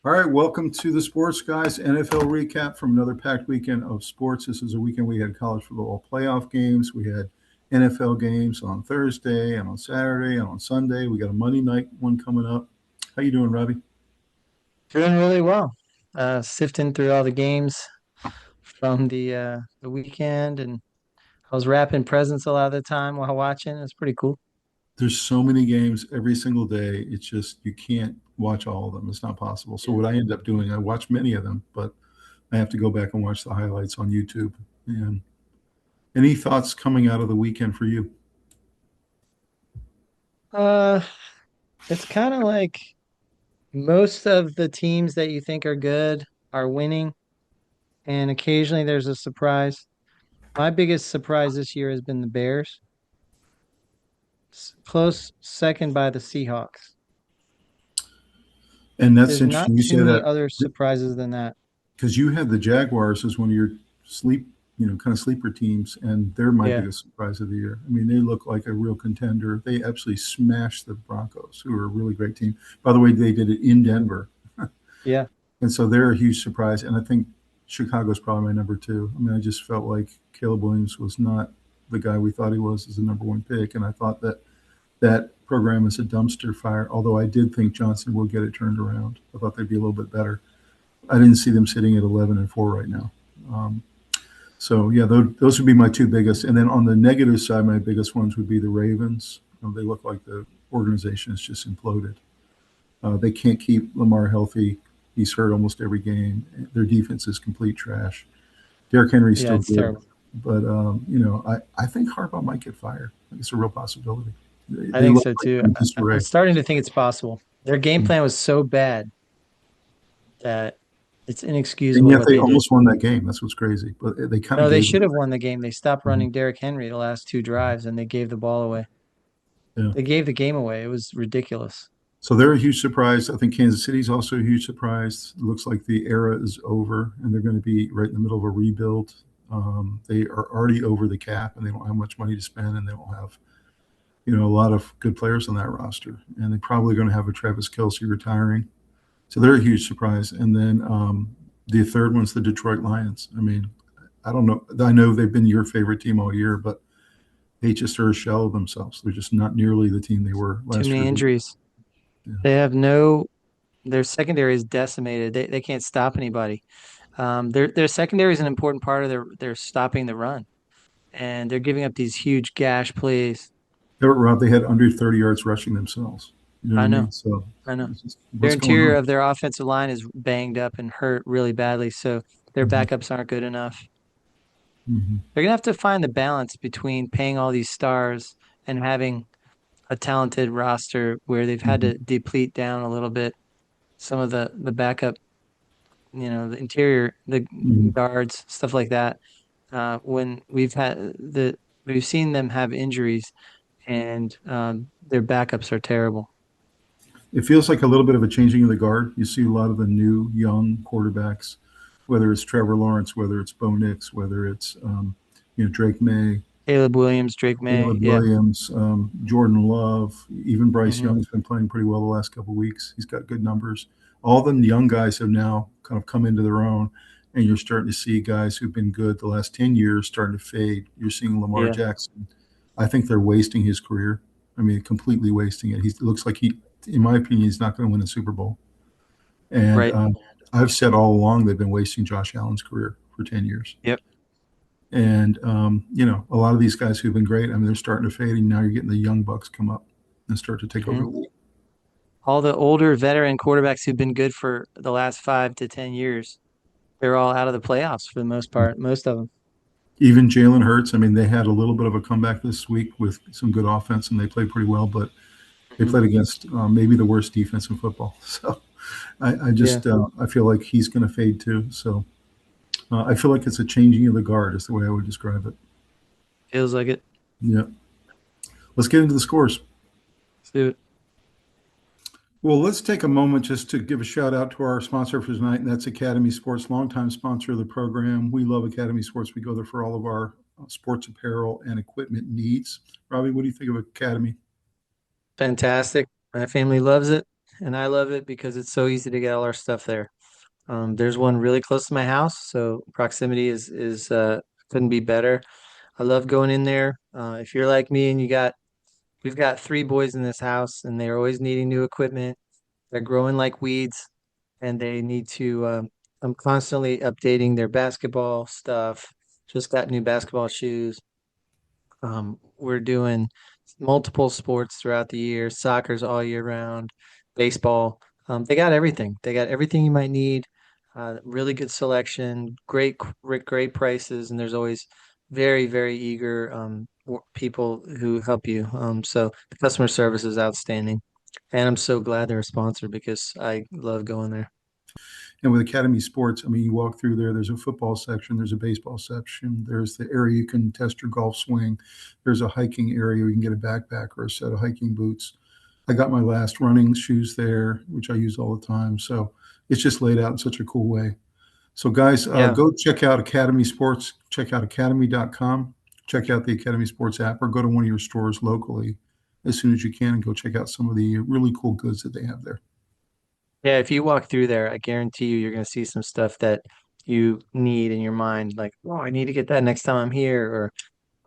All right, welcome to the Sports Guys NFL recap from another packed weekend of sports. This is a weekend we had college football playoff games. We had NFL games on Thursday and on Saturday and on Sunday. We got a Monday night one coming up. How you doing, Robbie? Doing really well. Sifting through all the games from the weekend, and I was wrapping presents a lot of the time while watching. It was pretty cool. There's so many games every single day. It's just you can't watch all of them. It's not possible. So Yeah. what I end up doing, I watch many of them, but I have to go back and watch the highlights on YouTube. And any thoughts coming out of the weekend for you? Uh, it's kind of like most of the teams that you think are good are winning, and occasionally there's a surprise. My biggest surprise this year has been the Bears. Close second by the Seahawks. And that's There's not interesting. You too say many that other surprises than that. because you had the Jaguars as one of your kind of sleeper teams, and they're my Yeah, biggest surprise of the year. I mean, they look like a real contender. They absolutely smashed the Broncos, who are a really great team. By the way, they did it in Denver, yeah. and so they're a huge surprise. And I think Chicago's probably my number two. I mean, I just felt like Caleb Williams was not the guy we thought he was as the number one pick, and I thought that that program is a dumpster fire. Although I did think Johnson will get it turned around. I thought they'd be a little bit better. I didn't see them sitting at 11-4 right now. Um, so yeah, those would be my two biggest. And then on the negative side, my biggest ones would be the Ravens. They look like the organization has just imploded. They can't keep Lamar healthy. He's hurt almost every game. Their defense is complete trash. Derrick Henry's Yeah, still it's good, terrible. but I think Harbaugh might get fired. I think it's a real possibility. They, I they think look so like too. in I'm disarray. starting to think it's possible. Their game plan was so bad that it's And inexcusable yet what they they did. almost won that game. That's what's crazy. But they kind of No, they gave it should have away. won the game. They stopped Mhm. running Derrick Henry the last two drives and they gave the ball away. Yeah. They gave the game away. It was ridiculous. So they're a huge surprise. I think Kansas City's also a huge surprise. It looks like the era is over, and they're going to be right in the middle of a rebuild. They are already over the cap, and they don't have much money to spend, and they don't have a lot of good players on that roster. And they're probably going to have a Travis Kelsey retiring. So they're a huge surprise. And then the third one's the Detroit Lions. I mean, I don't know. I know they've been your favorite team all year, but they just are a shell of themselves. They're just not nearly the team they were Too last many year. injuries. Yeah. They have no, their secondary is decimated. They can't stop anybody. Their secondary is an important part of their stopping the run. And they're giving up these huge gash plays. Rob, they had under 30 yards rushing themselves. You know what I I know. mean? So I know. it's just, Their what's going interior on? of their offensive line is banged up and hurt really badly, so their Hmm. backups aren't good enough. Hmm. They're gonna have to find the balance between paying all these stars and having a talented roster where they've had Hmm. to deplete down a little bit some of the backup, the interior, the Hmm. guards, stuff like that. When we've seen them have injuries and their backups are terrible. It feels like a little bit of a changing of the guard. You see a lot of the new young quarterbacks, whether it's Trevor Lawrence, whether it's Bo Nix, whether it's Drake May, Caleb Williams, Drake May, Caleb yeah. Williams, Jordan Love, even Bryce Hmm. Young's been playing pretty well the last couple of weeks. He's got good numbers. All the young guys have now kind of come into their own, and you're starting to see guys who've been good the last 10 years starting to fade. You're seeing Lamar Yeah, Jackson. I think they're wasting his career. I mean, completely wasting it. He looks like in my opinion, he's not going to win a Super Bowl. And right. I've said all along they've been wasting Josh Allen's career for 10 years. Yep. And a lot of these guys who've been great, I mean, they're starting to fade, and now you're getting the young bucks come up and start to take over Hmm. the league. All the older veteran quarterbacks who've been good for the last 5 to 10 years, they're all out of the playoffs for the most part, most of them. Even Jalen Hurts, I mean, they had a little bit of a comeback this week with some good offense, and they played pretty well, but they Hmm. played against maybe the worst defense in football. So I Yeah, just I feel like he's going to fade too. So I feel like it's a changing of the guard, is the way I would describe it. feels like it. Yeah. Let's get into the scores. So, Well, let's take a moment just to give a shout out to our sponsor for tonight, and that's Academy Sports, longtime sponsor of the program. We love Academy Sports. We go there for all of our sports apparel and equipment needs. Robbie, what do you think of Academy? fantastic. My family loves it. and I love it because it's so easy to get all our stuff there. There's one really close to my house, so proximity is couldn't be better. I love going in there. If you're like me and we've got three boys in this house, and they're always needing new equipment. They're growing like weeds, and they need to. I'm constantly updating their basketball stuff. Just got new basketball shoes. We're doing multiple sports throughout the year. Soccer's all year round. Baseball. They got everything. They got everything you might need. Really good selection. Great prices, and there's always very eager people who help you. So the customer service is outstanding. And I'm so glad they're a sponsor because I love going there. And with Academy Sports, I mean, you walk through there, there's a football section, there's a baseball section, there's the area you can test your golf swing, there's a hiking area where you can get a backpack or a set of hiking boots. I got my last running shoes there, which I use all the time. So it's just laid out in such a cool way. So, guys, Yeah, go check out Academy Sports, check out academy.com, check out the Academy Sports app, or go to one of your stores locally as soon as you can and go check out some of the really cool goods that they have there. yeah. If you walk through there, I guarantee you're going to see some stuff that you need in your mind. Like, oh, I need to get that next time I'm here, or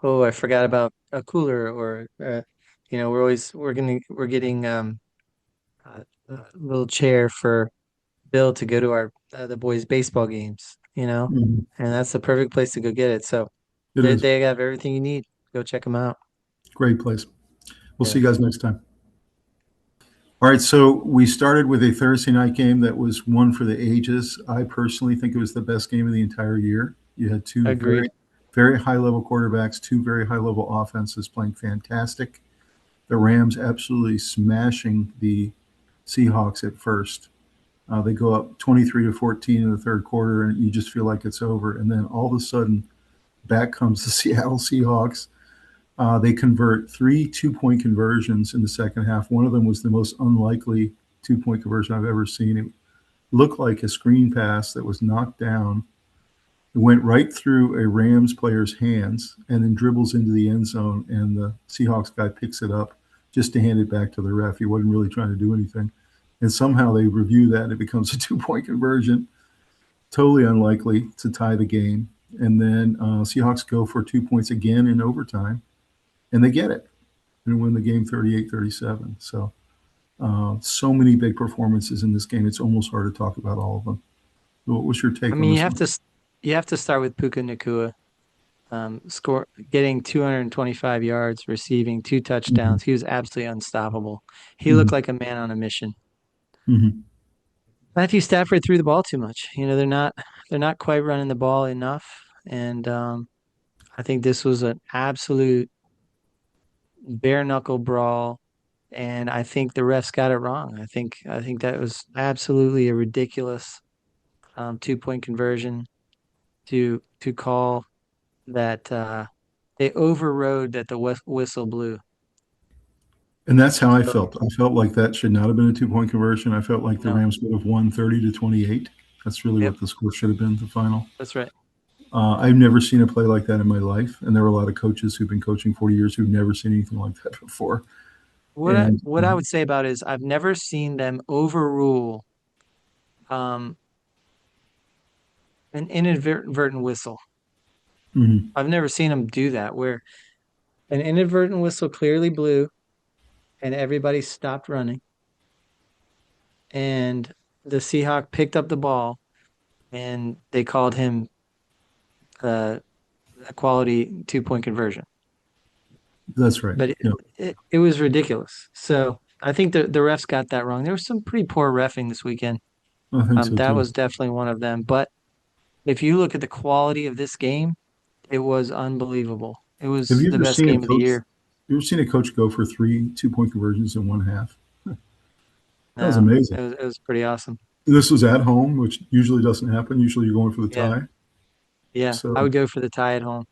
oh, I forgot about a cooler, or we're getting a little chair for Bill to go to our the boys' baseball games. Mhm. And that's the perfect place to go get it. So It they is. they have everything you need. Go check them out. Great place. We'll Yeah, see you guys next time. All right, so we started with a Thursday night game that was one for the ages. I personally think it was the best game of the entire year. You had two agreed. very high level quarterbacks, two very high level offenses playing fantastic. The Rams absolutely smashing the Seahawks at first. They go up 23-14 in the third quarter, and you just feel like it's over. And then all of a sudden, back comes the Seattle Seahawks. They convert three 2-point conversions in the second half. One of them was the most unlikely 2-point conversion I've ever seen. It looked like a screen pass that was knocked down. It went right through a Rams player's hands and then dribbles into the end zone, and the Seahawks guy picks it up just to hand it back to the ref. He wasn't really trying to do anything. And somehow they review that, and it becomes a 2-point conversion. Totally unlikely to tie the game. And then Seahawks go for 2 points again in overtime, and they get it and win the game 38-37. So, so many big performances in this game. It's almost hard to talk about all of them. What was your I take on mean, this one? you have to start with Puka Nacua. Getting 225 yards, receiving two Mm-hmm. touchdowns. He was absolutely unstoppable. He looked Mm-hmm. like a man on a mission. Mm-hmm. Matthew Stafford threw the ball too much. They're not quite running the ball enough. And I think this was an absolute bare knuckle brawl. And I think the refs got it wrong. I think that was absolutely a ridiculous 2-point conversion to call that they overrode that the whistle blew. And that's how I So felt. I felt like that should not have been a 2-point conversion. I felt like the no, Rams would have won 30-28. That's really yep, what the score should have been, the final. that's right. I've never seen a play like that in my life. And there were a lot of coaches who've been coaching 40 years who've never seen anything like that before. And What I would say about it is I've never seen them overrule um, an inadvertent whistle. mhm. I've never seen them do that where an inadvertent whistle clearly blew and everybody stopped running and the Seahawk picked up the ball and they called him uh, a quality 2-point conversion. That's right. But Yeah, it was ridiculous. So I think the refs got that wrong. There was some pretty poor refing this weekend. I think so That too. was definitely one of them. But if you look at the quality of this game, it was unbelievable. It Have was you the ever best seen a game of the coach? year. You ever seen a coach go for three 2-point conversions in one half? That was No, amazing. it was pretty awesome. This was at home, which usually doesn't happen. Usually you're going for the Yeah, tie. yeah. I So, would go for the tie at home.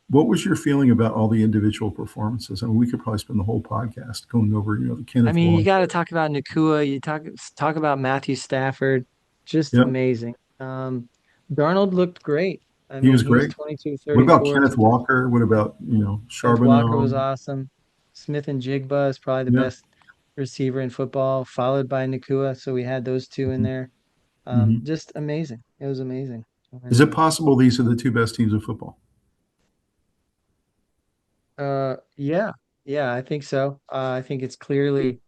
what was your feeling about all the individual performances? I mean, we could probably spend the whole podcast going over, the I Kenneth mean, you got to Walker. talk about Nakua. You talk about Matthew Stafford. Just Yep, amazing. Darnold looked great. I he mean, was he's great. 22, What about 34. Kenneth Walker? What about, Kenneth Walker Charbonneau? was awesome. Smith and Jigba is probably the Yeah. best. receiver in football, followed by Nakua. So we had those two in there. Mhm. Just amazing. It was amazing. Is it And possible these are the two best teams in football? yeah, yeah, I think so. I think it's clearly.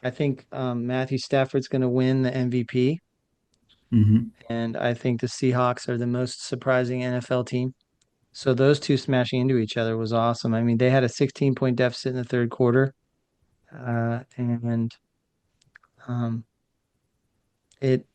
I think Matthew Stafford's going to win the MVP, Hmm. and I think the Seahawks are the most surprising NFL team. So those two smashing into each other was awesome. I mean, they had a 16-point deficit in the third quarter, and um, it,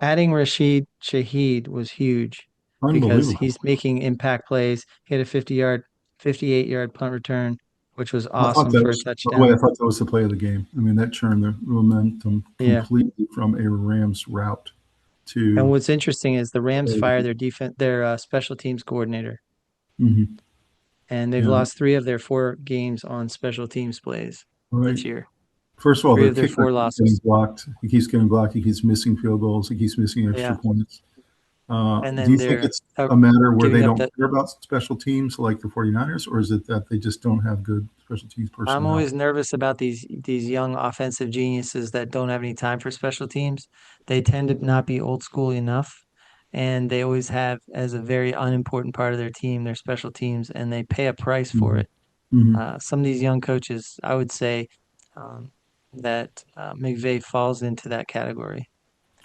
adding Rashid Shaheed was huge because Unbelievable. he's making impact plays. He had a 58-yard punt return, which was I thought awesome that for a was, by the way, touchdown. I thought that was the play of the game. I mean, that turned the momentum Yeah. completely from a Rams route And to what's interesting is the Rams play of the fired game. their special teams coordinator, Hmm. and they've Yeah, lost three of their four games on special teams plays right. this year. First of all, Three their of their kicker four keeps getting losses. blocked. He keeps getting blocked. He keeps missing field goals. He keeps missing extra Yeah. points. And Do then you think they're it's a matter where giving they up don't the care about special teams like the 49ers, or is it that they just don't have good special teams I'm personnel? always nervous about these young offensive geniuses that don't have any time for special teams. They tend to not be old school enough, and they always have as a very unimportant part of their team their special teams, and they pay a price for Hmm. it. Hmm. Some of these young coaches, I would say, um, that McVay falls into that category.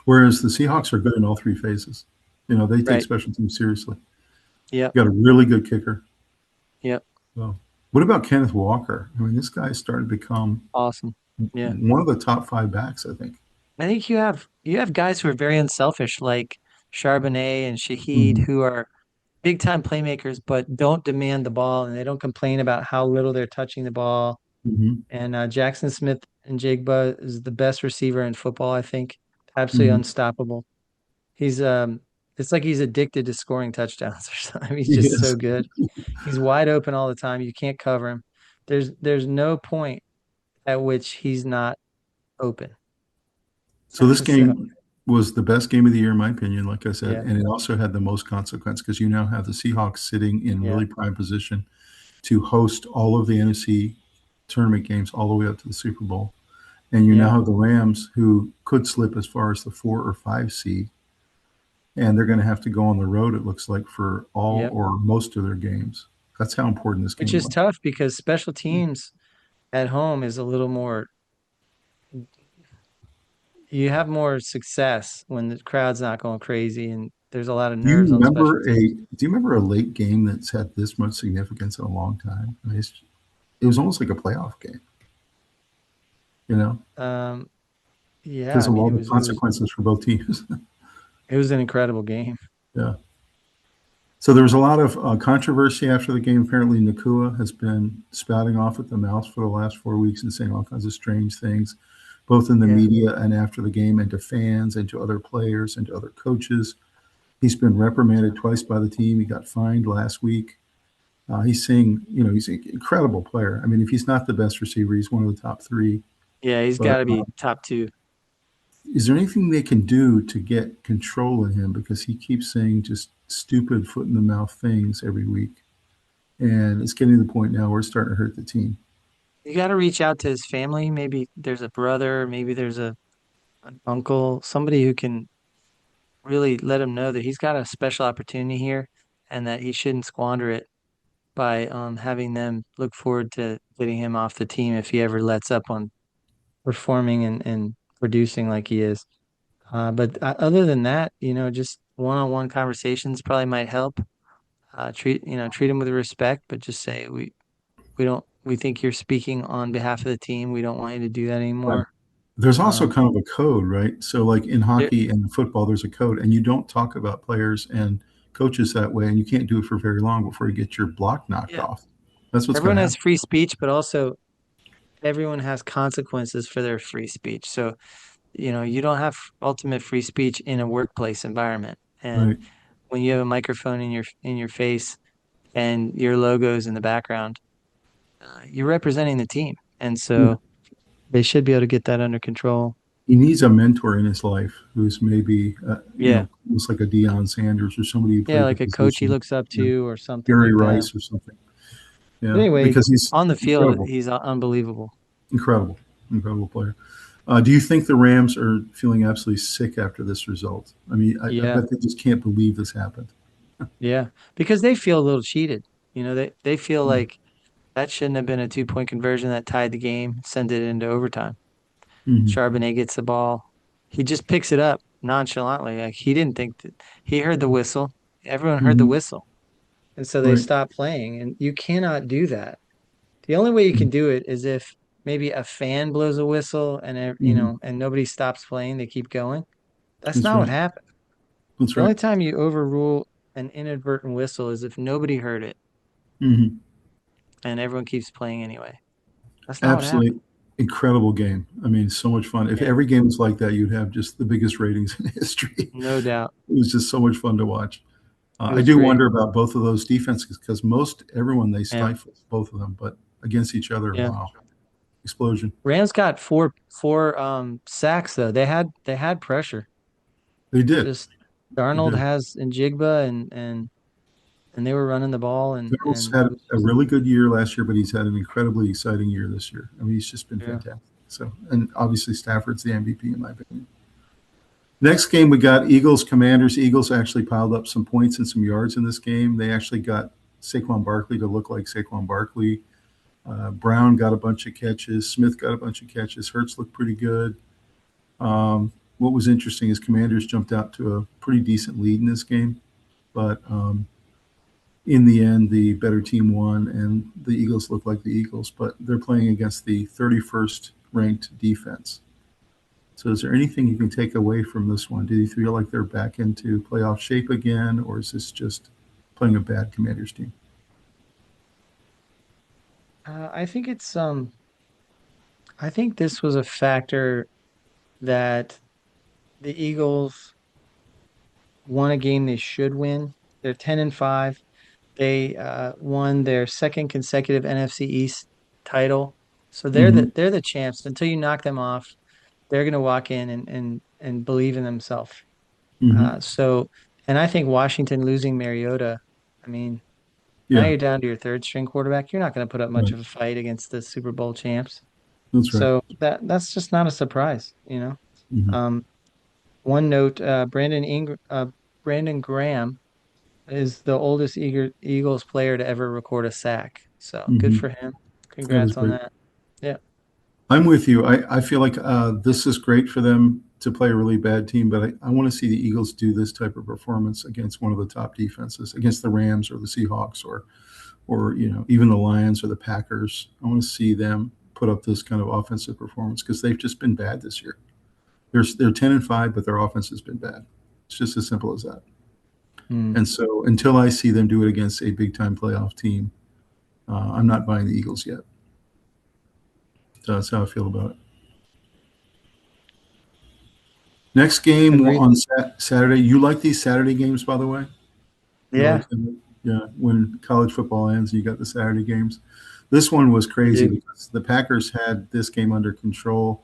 Whereas the Seahawks are good in all three phases. They take Right. special teams seriously. Yep. You got a really good kicker. Yep. So, what about Kenneth Walker? I mean, this guy started to become Awesome. Yeah. one of the top five backs, I think. I think you have guys who are very unselfish, like Charbonnet and Shaheed, Hmm. who are big time playmakers, but don't demand the ball and they don't complain about how little they're touching the ball. Hmm. And Jackson Smith and Jigba is the best receiver in football, I think. Absolutely Hmm. unstoppable. He's it's like he's addicted to scoring touchdowns or something. He's just so Yes. good. He's wide open all the time. You can't cover him. There's no point at which he's not open. So this So game was the best game of the year, in my opinion, like I said, yeah, and it also had the most consequence because you now have the Seahawks sitting in yeah, really prime position to host all of the NFC tournament games all the way up to the Super Bowl. And you now yeah, have the Rams who could slip as far as the 4 or 5 seed, and they're going to have to go on the road, it looks like, for all yeah. or most of their games. That's how important this Which game is was. tough because special teams at home is a little more, you have more success when the crowd's not going crazy and there's a lot of nerves on special teams. Do you remember a late game that's had this much significance in a long time? I mean, it was almost like a playoff game, you know, Um, yeah, because I of mean all it the was it was consequences for both teams. it was an incredible game. Yeah. So there was a lot of controversy after the game. Apparently, Nakua has been spouting off at the mouth for the last 4 weeks and saying all kinds of strange things, both in the Yeah, media and after the game, and to fans, and to other players, and to other coaches. He's been reprimanded twice by the team. He got fined last week. He's saying, he's an incredible player. I mean, if he's not the best receiver, he's one of the top three. yeah, he's But got to be top two. is there anything they can do to get control of him? Because he keeps saying just stupid foot in the mouth things every week. And it's getting to the point now where it's starting to hurt the team. You got to reach out to his family. Maybe there's a brother, maybe there's an uncle, somebody who can really let him know that he's got a special opportunity here and that he shouldn't squander it by having them look forward to getting him off the team if he ever lets up on performing and producing like he is. But other than that, just one-on-one conversations probably might help. Treat him with respect, but just say we think you're speaking on behalf of the team. We don't want you to do that Right. anymore. There's also Um, kind of a code, right? So, like in there, hockey and football, there's a code, and you don't talk about players and coaches that way, and you can't do it for very long before you get your block knocked yeah, off. That's what's going everyone to has happen. free speech, but also everyone has consequences for their free speech. So, you don't have ultimate free speech in a workplace environment. And Right. when you have a microphone in your face and your logo's in the background, you're representing the team. And Yeah. so they should be able to get that under control. He needs a mentor in his life who's maybe, Yeah. almost like a Deion Sanders or somebody who Yeah, played the like a coach he position. looks up Yeah. to or something Gary like that. Rice or something. But Yeah, anyway, because he's on the field, incredible, he's unbelievable. incredible. incredible player. Do you think the Rams are feeling absolutely sick after this result? I mean, I Yeah, bet they just can't believe this happened. yeah, because they feel a little cheated. They feel Mm-hmm. like that shouldn't have been a 2-point conversion that tied the game, sent it into overtime. Mm-hmm. Charbonnet gets the ball. He just picks it up nonchalantly. Like he didn't think that he heard the whistle. Everyone heard the Mm-hmm. whistle. And so they Right. stopped playing. And you cannot do that. The only way you can do it is if maybe a fan blows a whistle and Mm-hmm. and nobody stops playing, they keep going. That's That's not what right. happened. That's The right. only time you overrule an inadvertent whistle is if nobody heard it Mm-hmm. and everyone keeps playing anyway. That's not what happened. Absolutely incredible game. I mean, so much fun. If Yeah, every game was like that, you'd have just the biggest ratings in history. It no doubt. was just so much fun to watch. It I was do great. wonder about both of those defenses because most everyone they Yeah, stifle both of them, but against each other, yeah. wow, explosion. Rams got four sacks though. They had pressure. They did. Just They Darnold did. has Njigba and they were running the ball Cardinals and had it was a just really good year last year, but he's had an incredibly exciting year this year. I mean, he's just been yeah. fantastic. So, and obviously Stafford's the MVP in my opinion. Next game we got Eagles Commanders. Eagles actually piled up some points and some yards in this game. They actually got Saquon Barkley to look like Saquon Barkley. Brown got a bunch of catches. Smith got a bunch of catches. Hurts looked pretty good. What was interesting is Commanders jumped out to a pretty decent lead in this game, but in the end, the better team won, and the Eagles look like the Eagles, but they're playing against the 31st ranked defense. So, is there anything you can take away from this one? Do you feel like they're back into playoff shape again, or is this just playing a bad Commanders team? I think I think this was a factor that the Eagles won a game they should win. They're 10-5. They won their second consecutive NFC East title. So Mm-hmm. they're the champs. Until you knock them off, they're going to walk in and believe in themselves. Mm-hmm. So and I think Washington losing Mariota, I mean, now Yeah, you're down to your third string quarterback. You're not going to put up much right. of a fight against the Super Bowl champs. That's right. So that's just not a surprise. Mm-hmm. Um, one note, Brandon Graham is the oldest Eagles player to ever record a sack. So good Mm-hmm. for him. That was Congrats on great. that. Yeah. I'm with you. I feel like this is great for them to play a really bad team, but I want to see the Eagles do this type of performance against one of the top defenses, against the Rams or the Seahawks or even the Lions or the Packers. I want to see them put up this kind of offensive performance because they've just been bad this year. They're 10-5, but their offense has been bad. It's just as simple as that. Hmm. And so until I see them do it against a big time playoff team, I'm not buying the Eagles yet. So that's how I feel about it. Next game Agreed. on Saturday. You like these Saturday games, by the way? You Yeah, like them? Yeah, when college football ends, you got the Saturday games. This one was I crazy do. because the Packers had this game under control.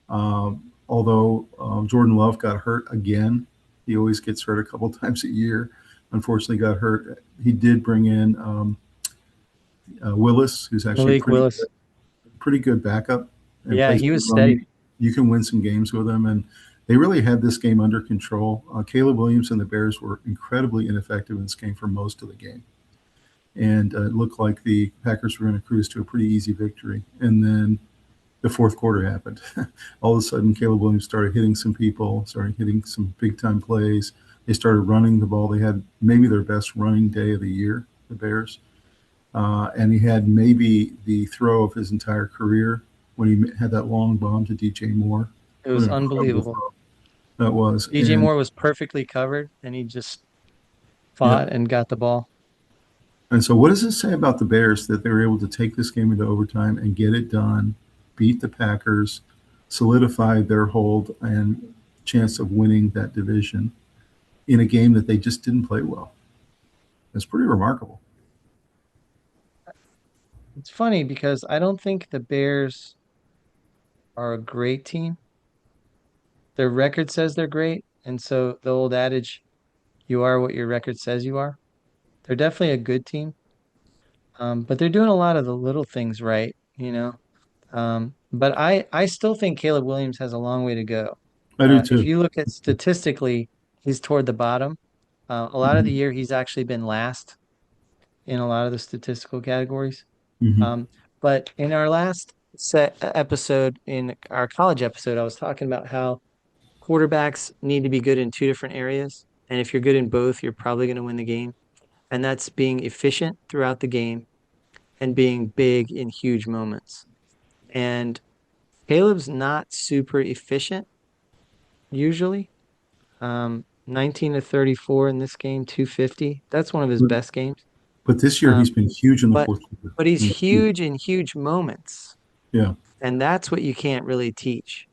Although Jordan Love got hurt again, he always gets hurt a couple times a year. Unfortunately, got hurt. He did bring in Willis, who's actually a Malik Willis. pretty good backup and Yeah, plays he pretty was well. steady. You can win some games with him, and they really had this game under control. Caleb Williams and the Bears were incredibly ineffective in this game for most of the game, and it looked like the Packers were going to cruise to a pretty easy victory. And then the fourth quarter happened. All of a sudden, Caleb Williams started hitting some people, started hitting some big time plays. They started running the ball. They had maybe their best running day of the year, the Bears. And he had maybe the throw of his entire career when he had that long bomb to DJ Moore. It What was an incredible unbelievable. throw that was. DJ And Moore was perfectly covered and he just yeah. fought and got the ball. And so, what does it say about the Bears that they were able to take this game into overtime and get it done, beat the Packers, solidify their hold and chance of winning that division in a game that they just didn't play well? It's pretty remarkable. It's funny because I don't think the Bears are a great team. Their record says they're great. And so the old adage, you are what your record says you are. They're definitely a good team. But they're doing a lot of the little things right. But I still think Caleb Williams has a long way to go. I do If too. you look at statistically, he's toward the bottom. A lot of the Hmm. year, he's actually been last in a lot of the statistical categories. Hmm. Um, but in our last set episode, in our college episode, I was talking about how quarterbacks need to be good in two different areas. And if you're good in both, you're probably going to win the game. And that's being efficient throughout the game and being big in huge moments. And Caleb's not super efficient usually. 19 to 34 in this game, 250. That's one of his But, best games. but this year he's Um, been huge in the but fourth quarter. but he's I mean, huge. huge in huge moments, Yeah, and that's what you can't really teach.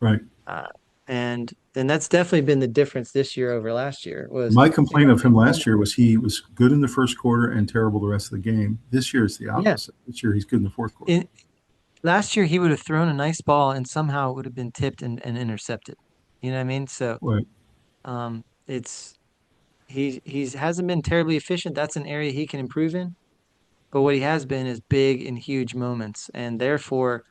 right. Uh, and that's definitely been the difference this year over last year was, My you know, complaint of in him last moments. year was he was good in the first quarter and terrible the rest of the game. This year it's the Yeah. opposite. This year he's good in the fourth quarter. In last year he would have thrown a nice ball and somehow it would have been tipped and intercepted. You know what I mean? So Right. it's he's hasn't been terribly efficient. That's an area he can improve in. But what he has been is big in huge moments, and therefore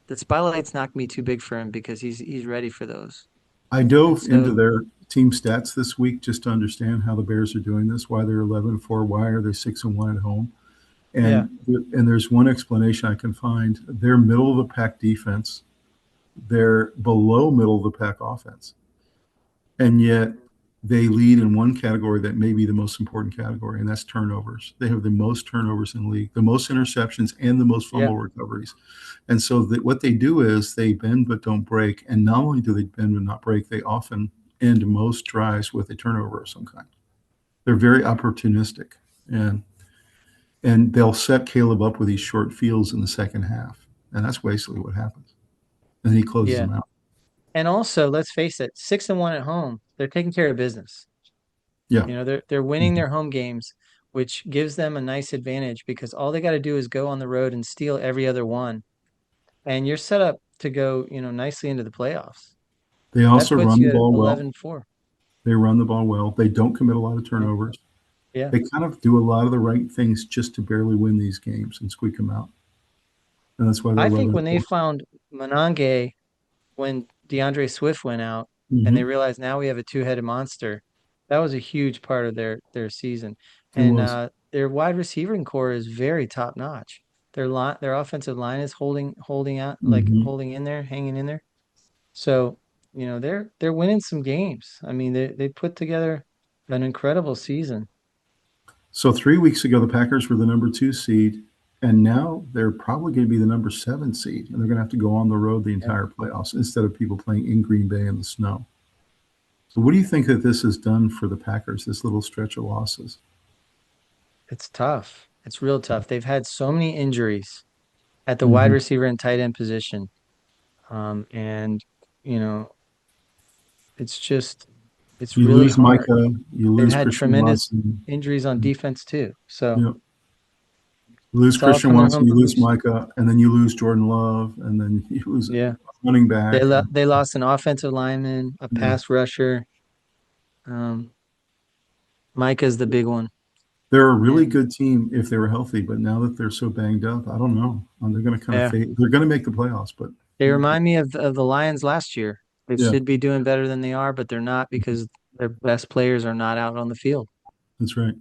the spotlight's not gonna be too big for him because he's ready for those. I And dove into so, their team stats this week just to understand how the Bears are doing this, why they're 11-4, why are they 6-1 at home. yeah, And there's one explanation I can find. They're middle of the pack defense. They're below middle of the pack offense. And yet they lead in one category that may be the most important category, and that's turnovers. They have the most turnovers in the league, the most interceptions, and the most yeah, fumble recoveries. And so what they do is they bend but don't break. And not only do they bend but not break, they often end most drives with a turnover of some kind. They're very opportunistic, and they'll set Caleb up with these short fields in the second half, and that's basically what happens. And then he closes yeah. them out. And also, let's face it, 6-1 at home, they're taking care of business. Yeah. You know, they're winning Mhm. their home games, which gives them a nice advantage because all they got to do is go on the road and steal every other one, and you're set up to go, nicely into the playoffs. They That also puts run the you at ball well. 11-4. They run the ball well. They don't commit a lot of Yeah, turnovers. yeah. They kind of do a lot of the right things just to barely win these games and squeak them out. And that's why they're I think 11 when they 4. found Monange when DeAndre Swift went out and they Mm-hmm. realized now we have a two-headed monster, that was a huge part of their season. It And was. their wide receiving core is very top notch. Their offensive line is holding out, like Mm-hmm. holding in there, hanging in there. So, they're winning some games. I mean, they put together an incredible season. So 3 weeks ago, the Packers were the number 2 seed, and now they're probably going to be the number 7 seed, and they're going to have to go on the road the Yeah. entire playoffs instead of people playing in Green Bay in the snow. So, what do you think that this has done for the Packers? This little stretch of losses. It's tough. It's real tough. They've had so many injuries at the wide Mm-hmm. receiver and tight end position. And you know, it's just it's You really lose hard. Micah, you They've lose had Christian tremendous Watson. injuries on defense too. So You know, you lose it's all Christian coming Watson, home you to lose roost. Micah, and then you lose Jordan Love, and then you lose a Yeah. running back. And They lost an offensive lineman, a yeah, pass rusher. Um, Micah's the big one. they're a really And good team if they were healthy, but now that they're so banged up, I don't know. They're going to kind of yeah, fade. They're going to make the playoffs, but they remind me of the Lions last year. They yeah, should be doing better than they are, but they're not because their best players are not out on the field. that's right.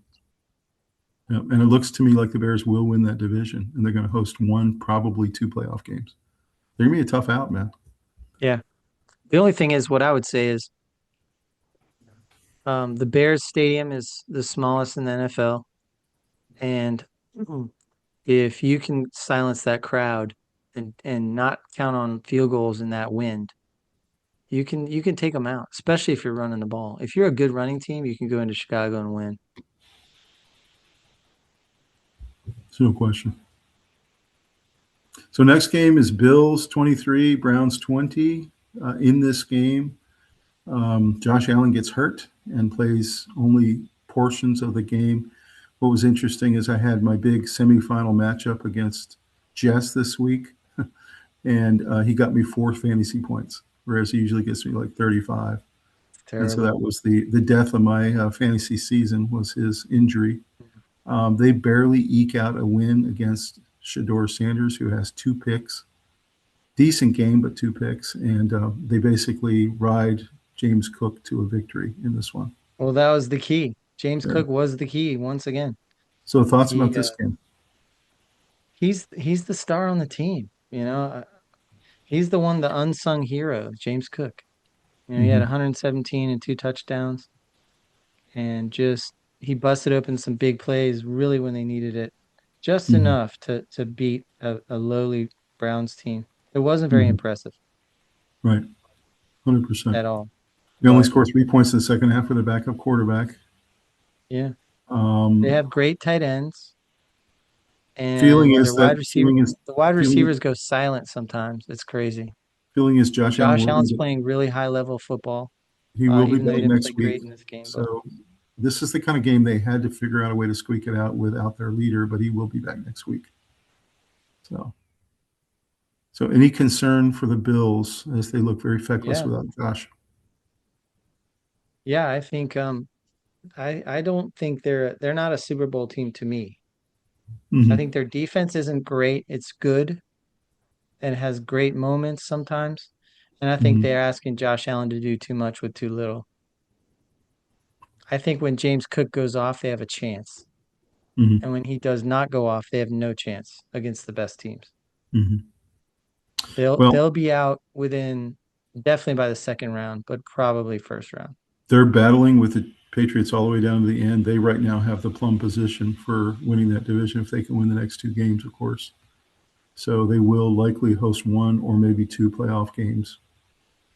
Yeah, and it looks to me like the Bears will win that division, and they're going to host one, probably two playoff games. They're going to be a tough out, man. Yeah. The only thing is, what I would say is, the Bears Stadium is the smallest in the NFL, and if you can silence that crowd and not count on field goals in that wind, you can take them out, especially if you're running the ball. If you're a good running team, you can go into Chicago and win. There's no question. So next game is Bills 23, Browns 20. In this game, Josh Allen gets hurt and plays only portions of the game. What was interesting is I had my big semifinal matchup against Jess this week, and he got me 4 fantasy points, whereas he usually gets me like 35. And so Terrible. that was the death of my fantasy season was his injury. They barely eke out a win against Shador Sanders, who has 2 picks. decent game, but 2 picks, and they basically ride James Cook to a victory in this one. Well, that was the key. James Yeah. Cook was the key once again. So thoughts about He this game? he's the star on the team. He's the one, the unsung hero, James Cook. He had Hmm. 117 and 2 touchdowns, and just he busted open some big plays really when they needed it, just Hmm. enough to beat a lowly Browns team. It wasn't very Hmm. impressive Right, 100%. at all, They only but scored 3 points in the second half with their backup quarterback. yeah, they Um, have great tight ends, feeling and is that the wide feeling receivers go silent sometimes. It's crazy. feeling is Josh Allen Josh will be Allen's playing really high level football, he will be even though he back didn't play next week. great in this game. But So this is the kind of game they had to figure out a way to squeak it out without their leader, but he will be back next week. So so any concern for the Bills as they look very feckless yeah, without Josh? yeah, I think I don't think they're not a Super Bowl team to me. I Hmm. think their defense isn't great. It's good and has great moments sometimes. And I think Hmm. they're asking Josh Allen to do too much with too little. I think when James Cook goes off, they have a chance. Hmm. And when he does not go off, they have no chance against the best teams. Hmm. They'll Well, they'll be out within definitely by the second round, but probably first round. they're battling with the Patriots all the way down to the end. They right now have the plum position for winning that division if they can win the next 2 games, of course. So they will likely host one or maybe two playoff games.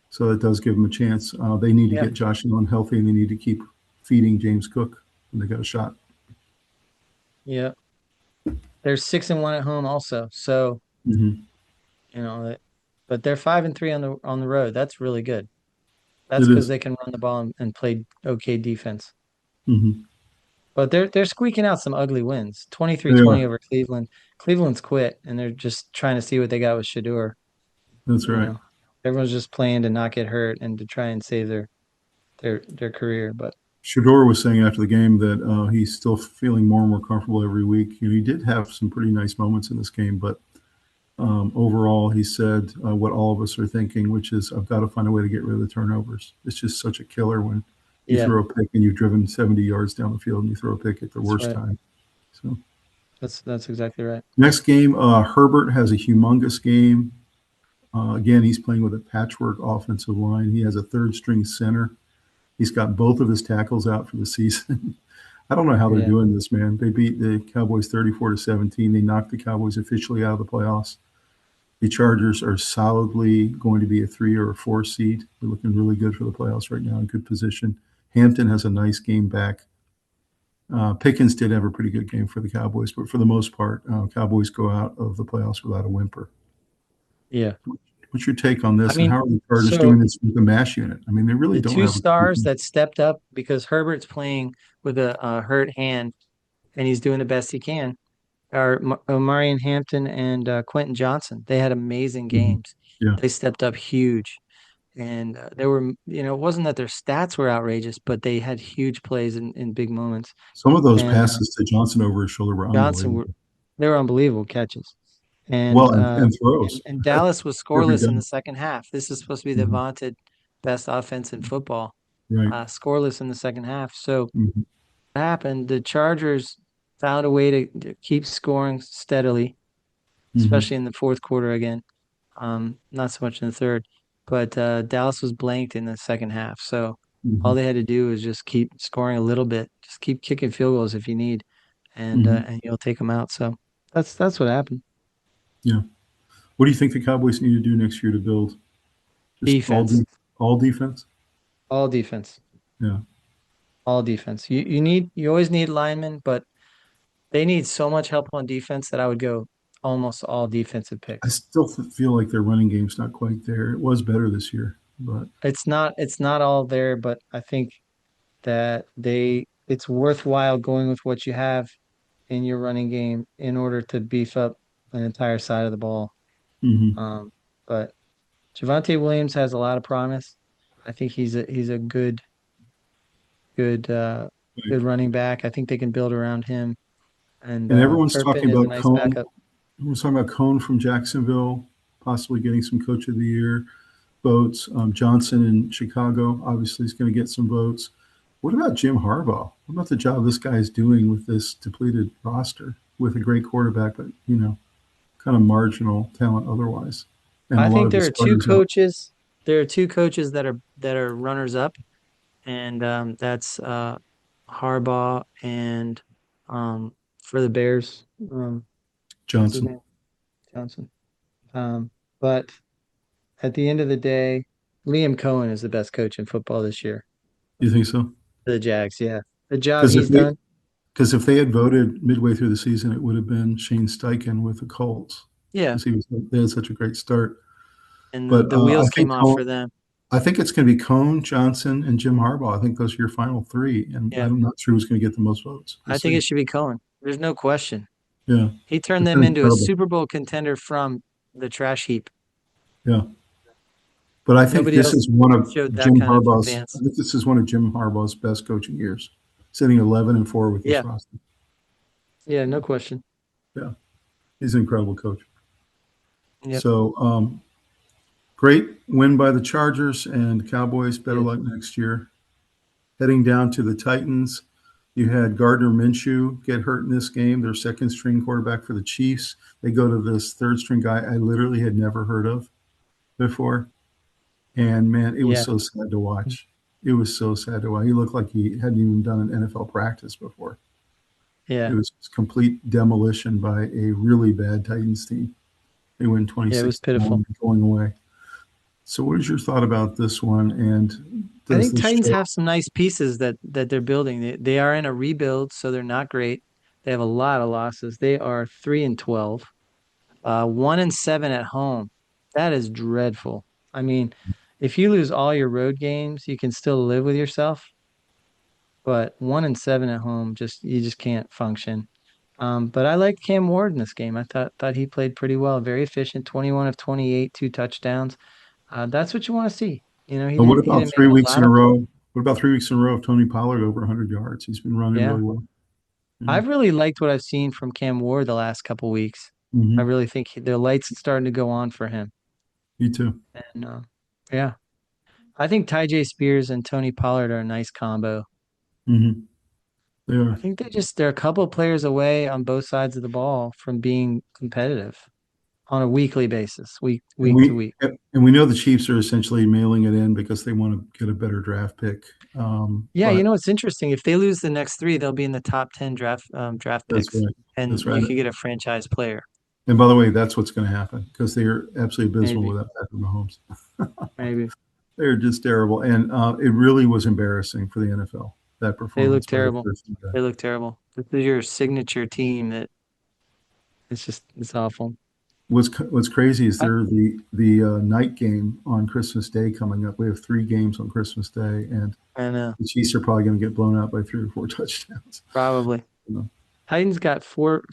So that does give them a chance. They need to Yeah. get Josh Allen healthy, and they need to keep feeding James Cook when they got a shot. Yeah. They're 6-1 at home also. So, Hmm. you know, but they're 5-3 on the road. That's really good. That's It because is. they can run the ball and play okay defense. Hmm. But they're squeaking out some ugly wins. They 23-20 are. over Cleveland. Cleveland's quit and they're just trying to see what they got with Shador. That's You right. know, everyone's just playing to not get hurt and to try and save their career. But Shador was saying after the game that he's still feeling more and more comfortable every week. He did have some pretty nice moments in this game, but overall, he said what all of us are thinking, which is, I've got to find a way to get rid of the turnovers. It's just such a killer when you yeah, throw a pick and you've driven 70 yards down the field and you throw a pick at the that's worst right. time. So That's exactly right. next game, Herbert has a humongous game. Again, he's playing with a patchwork offensive line. He has a third string center. He's got both of his tackles out for the season. I don't know how they're Yeah, doing this, man. They beat the Cowboys 34-17. They knocked the Cowboys officially out of the playoffs. The Chargers are solidly going to be a 3 or a 4 seed. They're looking really good for the playoffs right now, in good position. Hampton has a nice game back. Pickens did have a pretty good game for the Cowboys, but for the most part, Cowboys go out of the playoffs without a whimper. yeah. What's your take on I this, and mean, how are the Chargers so doing this with the mash unit? I mean, they really the don't two have stars a. that stepped up because Herbert's playing with a hurt hand and he's doing the best he can are Omarion Hampton and Quentin Johnson. They had amazing Mhm. games. Yeah, They stepped up huge. And there were, it wasn't that their stats were outrageous, but they had huge plays in big moments. some of those And passes to Johnson over his shoulder were Johnson were unbelievable. they were unbelievable catches. And Well, uh and and, throws and Dallas was every scoreless in the down. second half. This is supposed to be the Mhm. vaunted best offense in football. Right. Scoreless in the second half. So Mhm. what happened? The Chargers found a way to keep scoring steadily, Mhm. especially in the fourth quarter again. Not so much in the third, but Dallas was blanked in the second half. So all Mhm. they had to do was just keep scoring a little bit, just keep kicking field goals if you need, Mhm. and you'll take them out. So that's what happened. Yeah. What do you think the Cowboys need to do next year to build? Just Defense, all defense? all defense, Yeah. all defense. You always need linemen, but they need so much help on defense that I would go almost all defensive I picks. still feel like their running game's not quite there. It was better this year, but It's not all there, but I think that it's worthwhile going with what you have in your running game in order to beef up an entire side of the ball. mhm. Um, but Javonte Williams has a lot of promise. I think he's a good Right. good running back. I think they can build around him. And And everyone's Turpin talking is a about nice Cone. backup. Everyone's talking about Cone from Jacksonville possibly getting some Coach of the Year votes. Johnson in Chicago obviously is going to get some votes. What about Jim Harbaugh? What about the job this guy is doing with this depleted roster with a great quarterback, but kind of marginal talent otherwise, and a I lot think of the there are two starters out. coaches. There are two coaches that are runners up, and that's Harbaugh and for the Bears. What's his Johnson, name? Johnson. But at the end of the day, Liam Cohen is the best coach in football this year you think so? for the Jags. Yeah, the job Because if he's they done. because if they had voted midway through the season, it would have been Shane Steichen with the Colts Yeah, because they had such a great start. and But the wheels came off for them. I think it's going to be Cohn, Johnson, and Jim Harbaugh. I think those are your final three, and Yeah, I'm not sure who's going to get the most votes. We'll I think see. it should be Cohen. There's no question. Yeah, He turned it's them been into a incredible. Super Bowl contender from the trash heap. Yeah, but I think Nobody this else is one of showed that Jim kind of Harbaugh's. I advance. think this is one of Jim Harbaugh's best coaching years, sitting 11-4 with this Yeah, roster. yeah, no question. Yeah, he's an incredible coach. Yep. So great win by the Chargers and Cowboys. Better Yeah. luck next year. Heading down to the Titans, you had Gardner Minshew get hurt in this game, their second string quarterback for the Chiefs. They go to this third string guy I literally had never heard of before. And man, it was Yeah. so sad to watch. It was so sad to watch. He looked like he hadn't even done an NFL practice before. It Yeah. was complete demolition by a really bad Titans team. They win Yeah. It was 26 pitiful. going away. So, what is your thought about this one? And I does think this Titans show? have some nice pieces that they're building. They are in a rebuild, so they're not great. They have a lot of losses. They are 3-12, 1-7 at home. That is dreadful. I mean, if you lose all your road games, you can still live with yourself, but 1-7 at home, you just can't function. But I liked Cam Ward in this game. I thought he played pretty well, very efficient, 21 of 28, two touchdowns. That's what you want to see. But what He about didn't make three a weeks lot in a of row? What about 3 weeks in a row of Tony Pollard over 100 yards? He's been running yeah. really well. Yeah. I've really liked what I've seen from Cam Ward the last couple weeks. I Hmm. really think the lights are starting to go on for him. Me too. And yeah, I think Ty J Spears and Tony Pollard are a nice combo. Hmm. They I are. think they're a couple of players away on both sides of the ball from being competitive on a weekly basis, And week to we week. and we know the Chiefs are essentially mailing it in because they want to get a better draft pick. Yeah, But it's interesting. If they lose the next three, they'll be in the top 10 draft that's picks, right. and That's right. you could get a franchise player, And by the way, that's what's going to happen because they are absolutely abysmal maybe, without Patrick Mahomes. maybe. They're just terrible, and it really was embarrassing for the NFL that They look performance by the terrible. first guy. They look terrible. This is your signature team that it's awful. What's crazy is I, there the night game on Christmas Day coming up. We have three games on Christmas Day, and I know, the Chiefs are probably going to get blown out by 3 or 4 touchdowns. probably. You know? Titans got four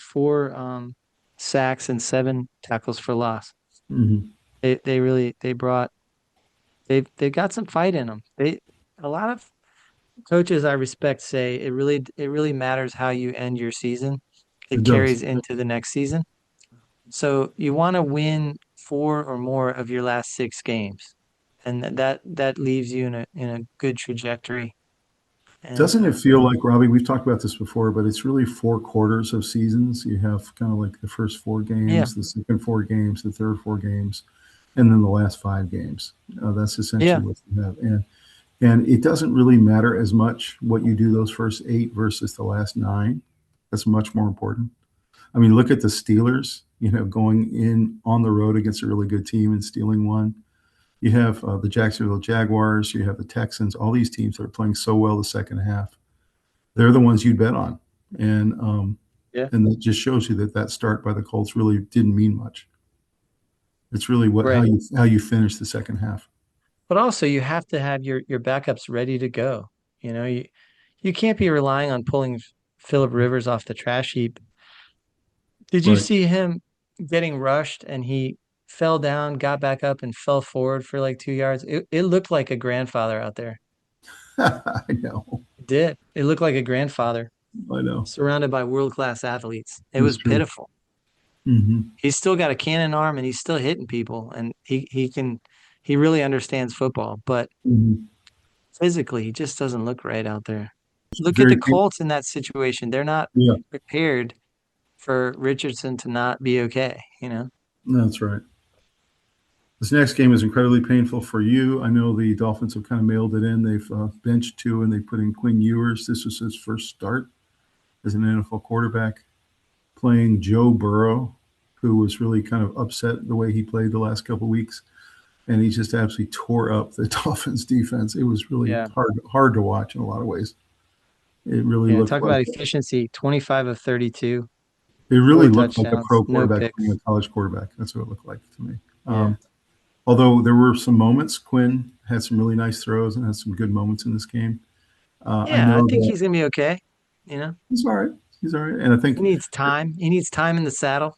sacks and seven tackles for loss. Hmm. They really they've got some fight in them. A lot of coaches I respect say it really matters how you end your season. It It does. carries into the next season. So you want to win four or more of your last six games, and that leaves you in a good trajectory. And Doesn't it feel like, Robbie, we've talked about this before, but it's really 4 quarters of seasons. You have kind of like the first 4 games, yeah, the second 4 games, the third 4 games, and then the last 5 games. That's yeah, essentially what you have. And it doesn't really matter as much what you do those first 8 versus the last 9. That's much more important. I mean, look at the Steelers, going in on the road against a really good team and stealing one. You have the Jacksonville Jaguars. You have the Texans. All these teams that are playing so well the second half. They're the ones you'd bet on, and yeah, and that just shows you that start by the Colts really didn't mean much. It's really how right. you finish the second half. But also you have to have your backups ready to go. You can't be relying on pulling Philip Rivers off the trash heap. Did you Right. see him getting rushed and he fell down, got back up, and fell forward for like 2 yards? It looked like a grandfather out there. I know. It did. It looked like a grandfather I know. surrounded by world-class athletes. It It's was true. pitiful. Hmm. He's still got a cannon arm and he's still hitting people and he really understands football, but Hmm. physically he just doesn't look right out there. Look at Very, the Colts in that situation. They're not yeah, prepared for Richardson to not be okay, you know? that's right. This next game is incredibly painful for you. I know the Dolphins have kind of mailed it in. They've benched two and they put in Quinn Ewers. This was his first start as an NFL quarterback, playing Joe Burrow, who was really kind of upset the way he played the last couple of weeks. And he just absolutely tore up the Dolphins defense. It was really Yeah. hard to watch in a lot of ways. It really Yeah. looked Talk like about efficiency. 25 of 32, it really four looked like a touchdowns, pro no quarterback playing picks. a college quarterback. That's what it looked like to me. Yeah. Although there were some moments, Quinn had some really nice throws and had some good moments in this game. I Yeah, I know think that he's gonna be okay. You know, he's all right. He's all right. And I he think needs time. He needs time in the saddle.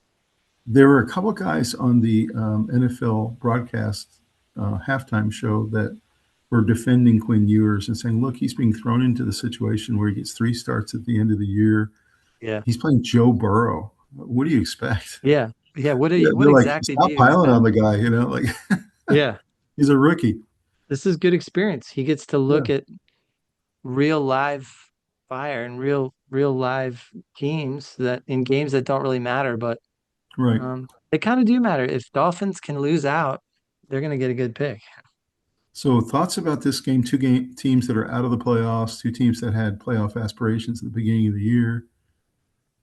there were a couple of guys on the NFL broadcast halftime show that were defending Quinn Ewers and saying, look, he's being thrown into the situation where he gets three starts at the end of the year. Yeah. He's playing Joe Burrow. What do you expect? Yeah. Yeah. Yeah, What they're like, exactly do stop you piling expect? on the guy, like Yeah. he's a rookie. This is good experience. He gets to Yeah, look at real live fire and real live teams that in games that don't really matter, but right. they kind of do matter. If Dolphins can lose out, they're gonna get a good pick. So thoughts about this game? Two teams that are out of the playoffs, two teams that had playoff aspirations at the beginning of the year.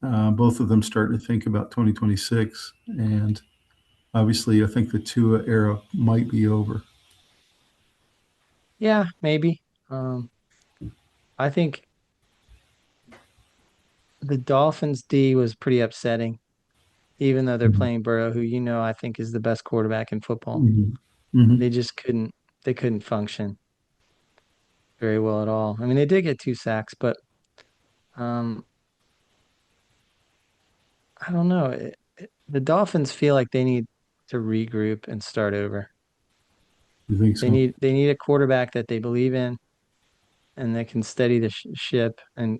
Both of them starting to think about 2026, and obviously, I think the Tua era might be over. Yeah, maybe. I think the Dolphins D was pretty upsetting, even though they're Mhm. playing Burrow, who I think is the best quarterback in football. Mhm. Mhm. They just couldn't function very well at all. I mean, they did get 2 sacks, but um, I don't know. The Dolphins feel like they need to regroup and start over. You think so? They need a quarterback that they believe in and that can steady the ship and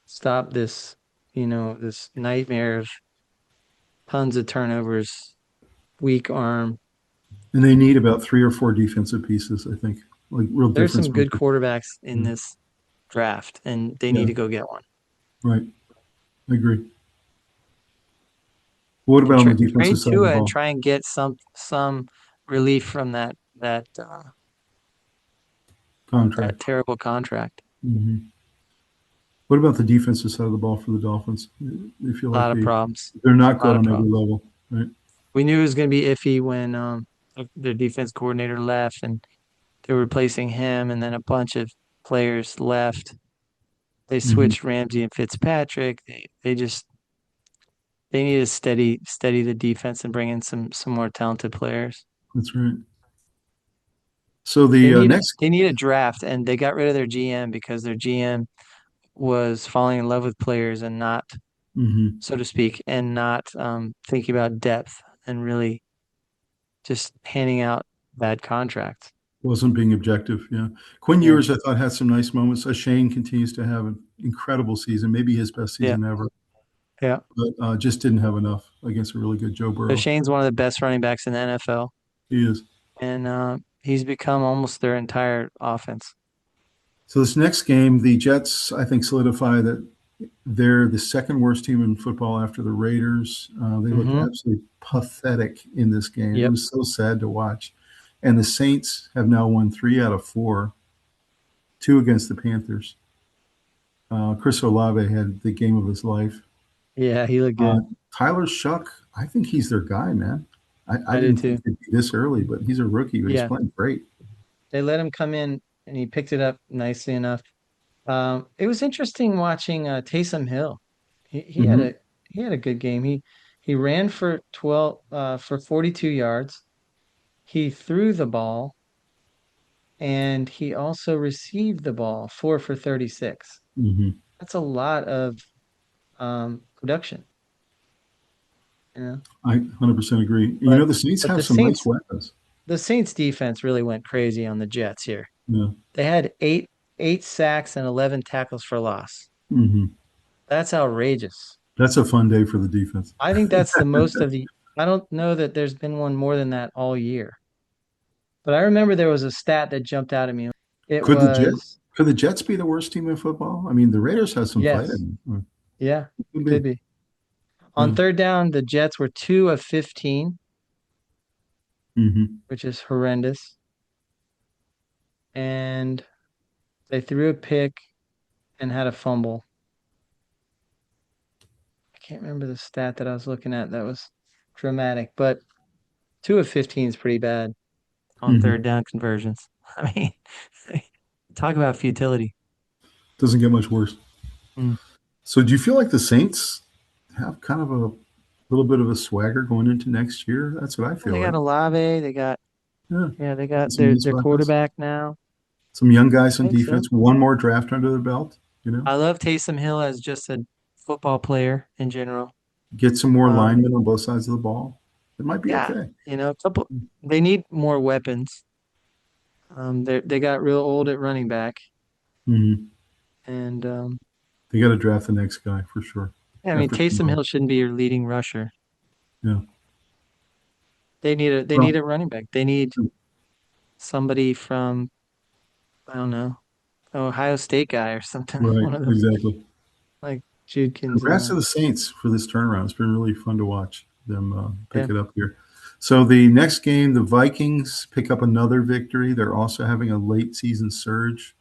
stop this, this nightmare of tons of turnovers, weak arm. And they need about three or four defensive pieces, I think, like real There's difference some good makers. quarterbacks in Yeah, this draft, and they need yeah, to go get one. right. I agree. What And about on the defensive trade side of the Tua and ball? try and get some relief from that Contract. terrible contract. Hmm. What about the defensive side of the ball for the Dolphins? They feel A like lot of problems. they're not A lot good of on every problems. level, right? We knew it was going to be iffy when their defense coordinator left, and they were replacing him, and then a bunch of players left. They Hmm. switched Ramsey and Fitzpatrick. They need to steady the defense and bring in some more talented players. That's right. So They the need next, they need a draft, and they got rid of their GM because their GM was falling in love with players and not, mhm, so to speak, and not thinking about depth and really just handing out bad contracts. wasn't being objective. Yeah, Quinn Yeah, Ewers, I thought had some nice moments. Shane continues to have an incredible season, maybe his best yeah, season ever, yeah. but just didn't have enough against a really good Joe So Burrow. Shane's one of the best running backs in the NFL, He is. and he's become almost their entire offense. So this next game, the Jets, I think, solidify that they're the second worst team in football after the Raiders. They looked Mm-hmm. absolutely pathetic in this game. It Yep. was so sad to watch. And the Saints have now won three out of four, two against the Panthers. Chris Olave had the game of his life. Yeah, he looked Uh, good. Tyler Shuck, I think he's their guy, man. I I did didn't think too. he'd be this early, but he's a rookie, but he's Yeah, playing great. they let him come in, and he picked it up nicely enough. It was interesting watching Taysom Hill. He had Hmm. a good game. He ran for 42 yards. He threw the ball and he also received the ball 4 for 36. Hmm. That's a lot of production, you know. I 100% agree. You know, But the Saints but have some nice weapons. The Saints defense really went crazy on the Jets here. Yeah. They had eight sacks and 11 tackles for loss. Hmm. That's outrageous. That's a fun day for the defense. I think that's the most of the. I don't know that there's been one more than that all year. But I remember there was a stat that jumped out at me. It Could the Jet was, could the Jets be the worst team in football? I mean, the Raiders have some fight yes, in them. yeah, Could could be. be. On Yeah. third down, the Jets were 2 of 15, Hmm. which is horrendous. And they threw a pick and had a fumble. I can't remember the stat that I was looking at that was dramatic, but 2 of 15 is pretty bad on Hmm. third down conversions. I mean, talk about futility. Doesn't get much worse. Mm. So, do you feel like the Saints have kind of a little bit of a swagger going into next year? That's what I Well, feel they got like. Olave. They got Yeah, yeah. They got some nice their weapons, quarterback now. some young guys I on think so. defense, one more draft under their belt. I love Taysom Hill as just a football player in general. Get some more Um, linemen on both sides of the ball. It might be yeah, okay. a couple. They need more weapons. They got real old at running back, Hmm. and They got to draft the next guy for sure yeah, I mean after Taysom Kamara. Hill shouldn't be your leading rusher. Yeah. They Well, need a running back. They need somebody from I don't know, Ohio State guy or something. right, One of those exactly. like Judkins and Congrats to them. the Saints for this turnaround. It's been really fun to watch them Yeah, pick it up here. So the next game, the Vikings pick up another victory. They're also having a late season surge.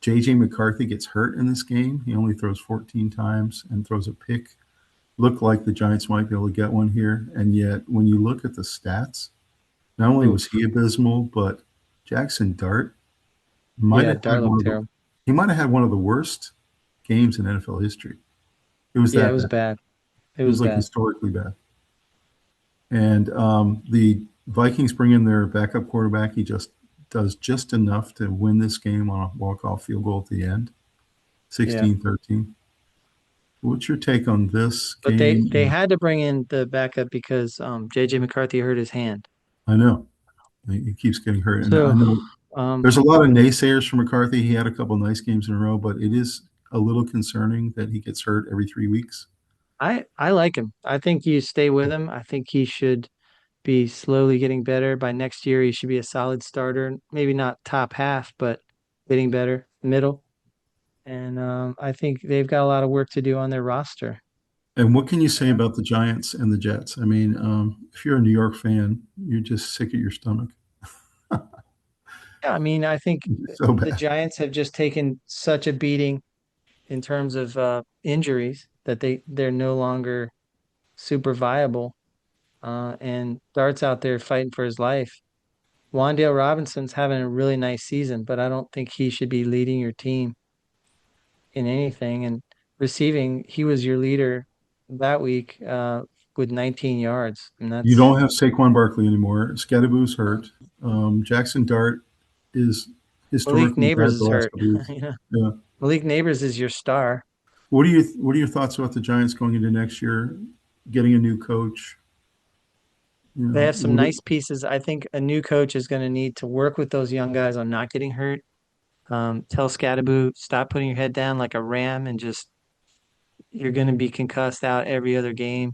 JJ McCarthy gets hurt in this game. He only throws 14 times and throws a pick. Looked like the Giants might be able to get one here. And yet, when you look at the stats, not only was oof. he abysmal, but Jackson Dart might Yeah, have had Dart looked one of the terrible. he might have had one of the worst games in NFL history. It was Yeah, it that was bad. bad. It It was was like bad. historically bad. And the Vikings bring in their backup quarterback. He just does just enough to win this game on a walk-off field goal at the end, Yeah. 16-13. What's your take on this But they game? had to bring in the backup because JJ McCarthy hurt his hand. I know he keeps getting hurt, and I So know um there's a lot of naysayers for McCarthy. He had a couple nice games in a row, but it is a little concerning that he gets hurt every 3 weeks. I like him. I think you stay with him. I think he should be slowly getting better. By next year, he should be a solid starter. Maybe not top half, but getting better, middle. And I think they've got a lot of work to do on their roster. And what can you say Yeah, about the Giants and the Jets? I mean, if you're a New York fan, you're just sick at your stomach. I mean, I think It's so the bad. Giants have just taken such a beating in terms of injuries that they're no longer super viable. And Dart's out there fighting for his life. Wandale Robinson's having a really nice season, but I don't think he should be leading your team in anything. And receiving, he was your leader that week with 19 yards. And You that's don't have Saquon Barkley anymore. Scadaboo's hurt. Jackson Dart is Malik historically Neighbors bad the is last hurt. couple of weeks. You know, Yeah. Malik Neighbors is your star. What are your thoughts about the Giants going into next year, getting a new coach? You They know, have some nice pieces. I think a new coach is going to need to work with those young guys on not getting hurt. Tell Scadaboo, stop putting your head down like a ram and just you're going to be concussed out every other game.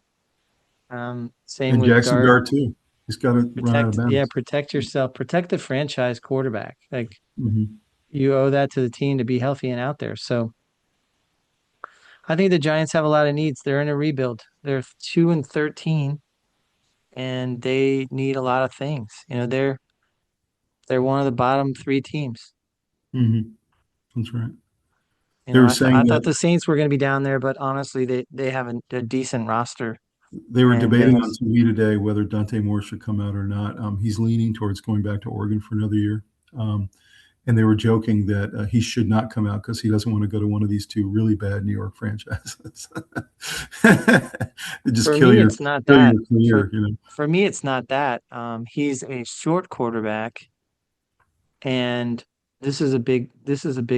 Same and with Jackson Dart. Dart too. He's got to run out of bounds. Protect yourself, protect the franchise quarterback. Like Hmm. you owe that to the team to be healthy and out there. So I think the Giants have a lot of needs. They're in a rebuild. They're 2-13 and they need a lot of things. They're one of the bottom three teams. Hmm. That's right. They were I saying thought that the Saints were going to be down there, but honestly, they have a decent roster. they were And debating on TV today whether Dante Moore should come out or not. He's leaning towards going back to Oregon for another year. Um, and they were joking that he should not come out because he doesn't want to go to one of these two really bad New York franchises. Just for me, it's not kill that. your career, you know. For me, it's not that. He's a short quarterback, and this is a big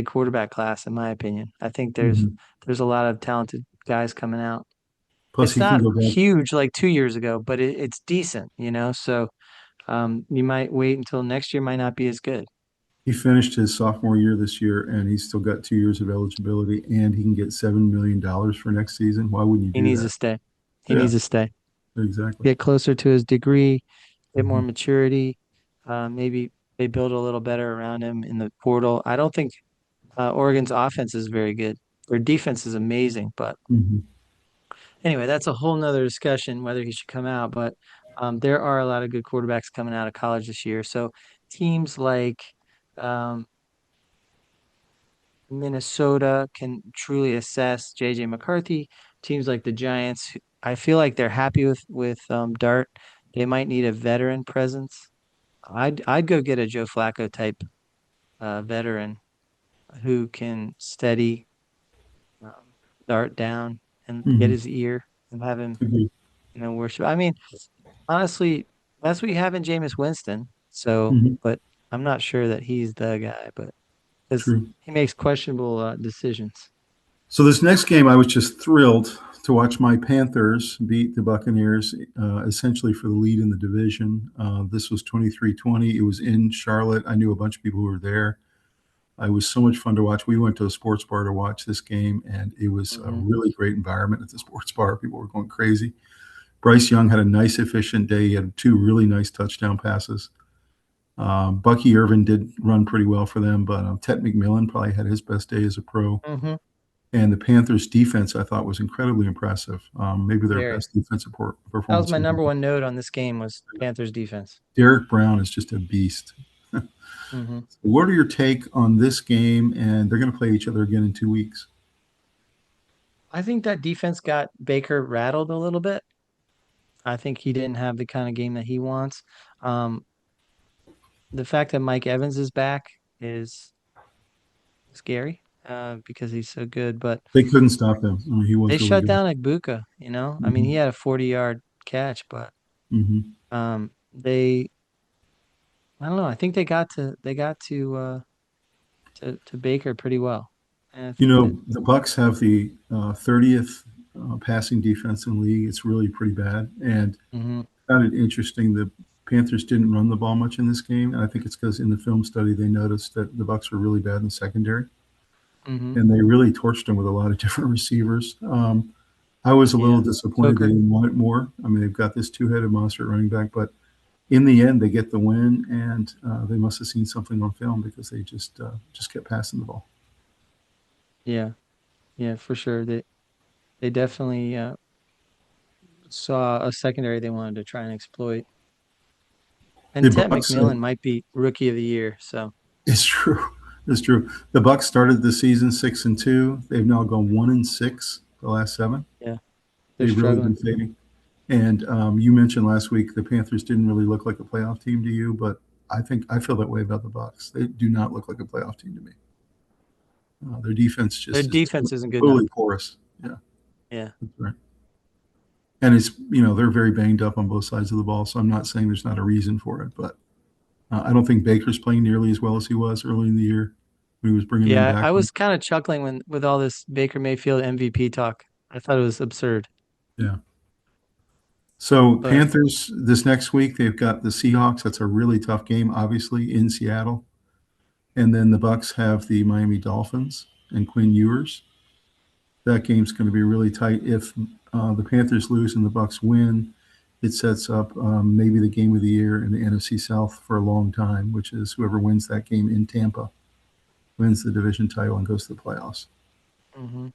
quarterback class, in my opinion. I think Mhm. there's a lot of talented guys coming out. Plus, It's he can not go back. huge like 2 years ago, but it's decent. So you might wait until next year might not be as good. He finished his sophomore year this year, and he's still got 2 years of eligibility, and he can get $7 million for next season. Why wouldn't you He do needs to that? stay. He Yeah, needs to stay. exactly. Get closer to his degree, get more Mhm. maturity. Maybe they build a little better around him in the portal. I don't think Oregon's offense is very good. Their defense is amazing, but Mhm. anyway, that's a whole nother discussion whether he should come out. But there are a lot of good quarterbacks coming out of college this year. So teams like um, Minnesota can truly assess JJ McCarthy. Teams like the Giants, I feel like they're happy with Dart. They might need a veteran presence. I'd go get a Joe Flacco type veteran who can steady um, Dart down and get Mhm. his ear and have him, Agreed. worship. I mean, honestly, that's what you have in Jameis Winston. So, Mhm. but I'm not sure that he's the guy, but because True. he makes questionable decisions. So this next game, I was just thrilled to watch my Panthers beat the Buccaneers, essentially for the lead in the division. This was 23-20. It was in Charlotte. I knew a bunch of people who were there. It was so much fun to watch. We went to a sports bar to watch this game, and it was a Hmm. really great environment at the sports bar. People were going crazy. Bryce Young had a nice, efficient day. He had two really nice touchdown passes. Bucky Irvin did run pretty well for them, but Ted McMillan probably had his best day as a pro. Hmm. And the Panthers' defense, I thought, was incredibly impressive. Maybe their Very. best defensive That was performance my of the number year. one note on this game was Panthers defense. Derek Brown is just a beast. Hmm. What are your take on this game? And they're going to play each other again in 2 weeks. I think that defense got Baker rattled a little bit. I think he didn't have the kind of game that he wants. Um, the fact that Mike Evans is back is scary because he's so good. But They couldn't stop him. I mean, he they was really shut good. down Igbuka, you know? I mean, he Hmm. had a 40-yard catch, but Hmm. they I don't know, I think they got to Baker pretty well. And I You think that know, the Bucks have the 30th passing defense in the league. It's really pretty bad. And hmm I found it interesting the Panthers didn't run the ball much in this game, and I think it's because in the film study they noticed that the Bucks were really bad in the secondary, hmm and they really torched them with a lot of different receivers. I was a little yeah. disappointed they Coker. didn't want it more. I mean, they've got this two-headed monster at running back, but in the end, they get the win, and they must have seen something on film because they just kept passing the ball. Yeah. Yeah, for sure. They definitely saw a secondary they wanted to try and exploit. And The Ted Bucks, McMillan might be rookie of the year, so it's true, it's true. The Bucks started the season 6-2. They've now gone 1-6 the last seven. yeah, they're They've really struggling. been fading. And you mentioned last week the Panthers didn't really look like a playoff team to you, but I feel that way about the Bucks. They do not look like a playoff team to me. Their defense Their just is defense isn't good enough. totally porous. Yeah, Yeah. that's right. And it's they're very banged up on both sides of the ball. So I'm not saying there's not a reason for it, but I don't think Baker's playing nearly as well as he was early in the year when he was bringing them Yeah, back. I was kind of chuckling when with all this Baker Mayfield MVP talk. I thought it was absurd. Yeah. So But Panthers this next week they've got the Seahawks. That's a really tough game, obviously in Seattle. And then the Bucks have the Miami Dolphins and Quinn Ewers. That game's going to be really tight. If the Panthers lose and the Bucks win, it sets up maybe the game of the year in the NFC South for a long time, which is whoever wins that game in Tampa wins the division title and goes to the playoffs. mhm.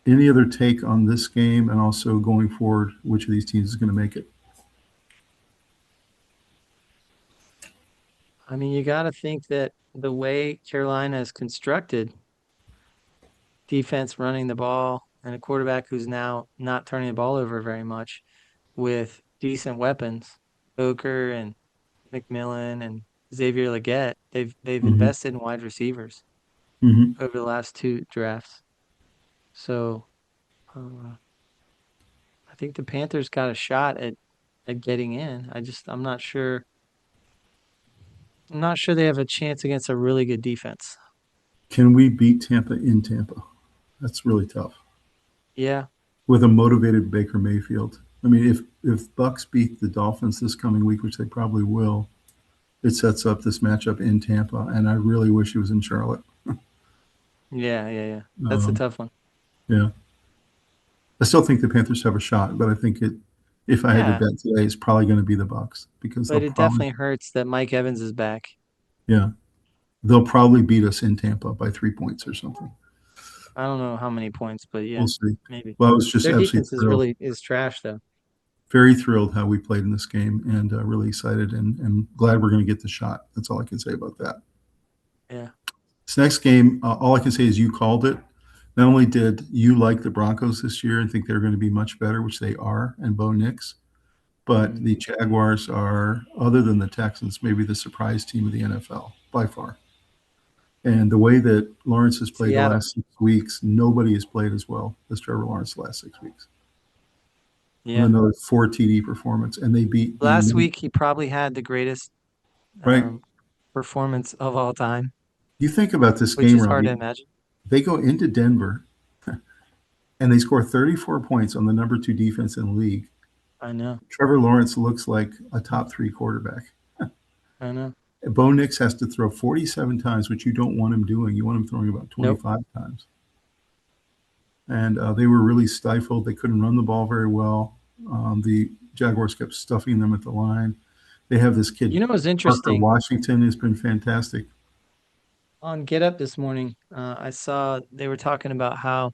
Any other take on this game and also going forward, which of these teams is going to make it? I mean, you got to think that the way Carolina is constructed, defense running the ball, and a quarterback who's now not turning the ball over very much with decent weapons, Boker and McMillan and Xavier Legette, they've Mm-hmm. invested in wide receivers Mm-hmm. over the last two drafts. So uh, I think the Panthers got a shot at getting in. I'm not sure. I'm not sure they have a chance against a really good defense. Can we beat Tampa in Tampa? That's really tough. Yeah, With a motivated Baker Mayfield. I mean, if Bucks beat the Dolphins this coming week, which they probably will, it sets up this matchup in Tampa, and I really wish he was in Charlotte. Yeah. That's a Um, tough one. yeah, I still think the Panthers have a shot, but I think if I had to Yeah, bet today, it's probably going to be the Bucks because they'll but it probably, definitely hurts that Mike Evans is back. yeah, they'll probably beat us in Tampa by 3 points or something. I don't know how many points, but yeah, We'll see. maybe. Well, I was just Their absolutely defense is thrilled, really is trash though. very thrilled how we played in this game, and really excited and glad we're going to get the shot. That's all I can say about that. Yeah. This next game, all I can say is you called it. Not only did you like the Broncos this year and think they're going to be much better, which they are, and Bo Nix, but Mm. the Jaguars are, other than the Texans, maybe the surprise team of the NFL by far. And the way that Lawrence has played the Seattle. last 6 weeks, nobody has played as well as Trevor Lawrence the last 6 weeks. With Yeah. another 4 TD performance, and they beat Last week he probably had the greatest right. um, performance of all time, You think about this which game, is hard to Robbie. imagine. They go into Denver and they score 34 points on the number 2 defense in the league. I know. Trevor Lawrence looks like a top 3 quarterback. I know. Bo Nix has to throw 47 times, which you don't want him doing. You want him throwing about Nope. 25 times. And they were really stifled. They couldn't run the ball very well. The Jaguars kept stuffing them at the line. They have this kid, You know what's Parker interesting? Washington, who's been fantastic. On Get Up this morning, I saw they were talking about how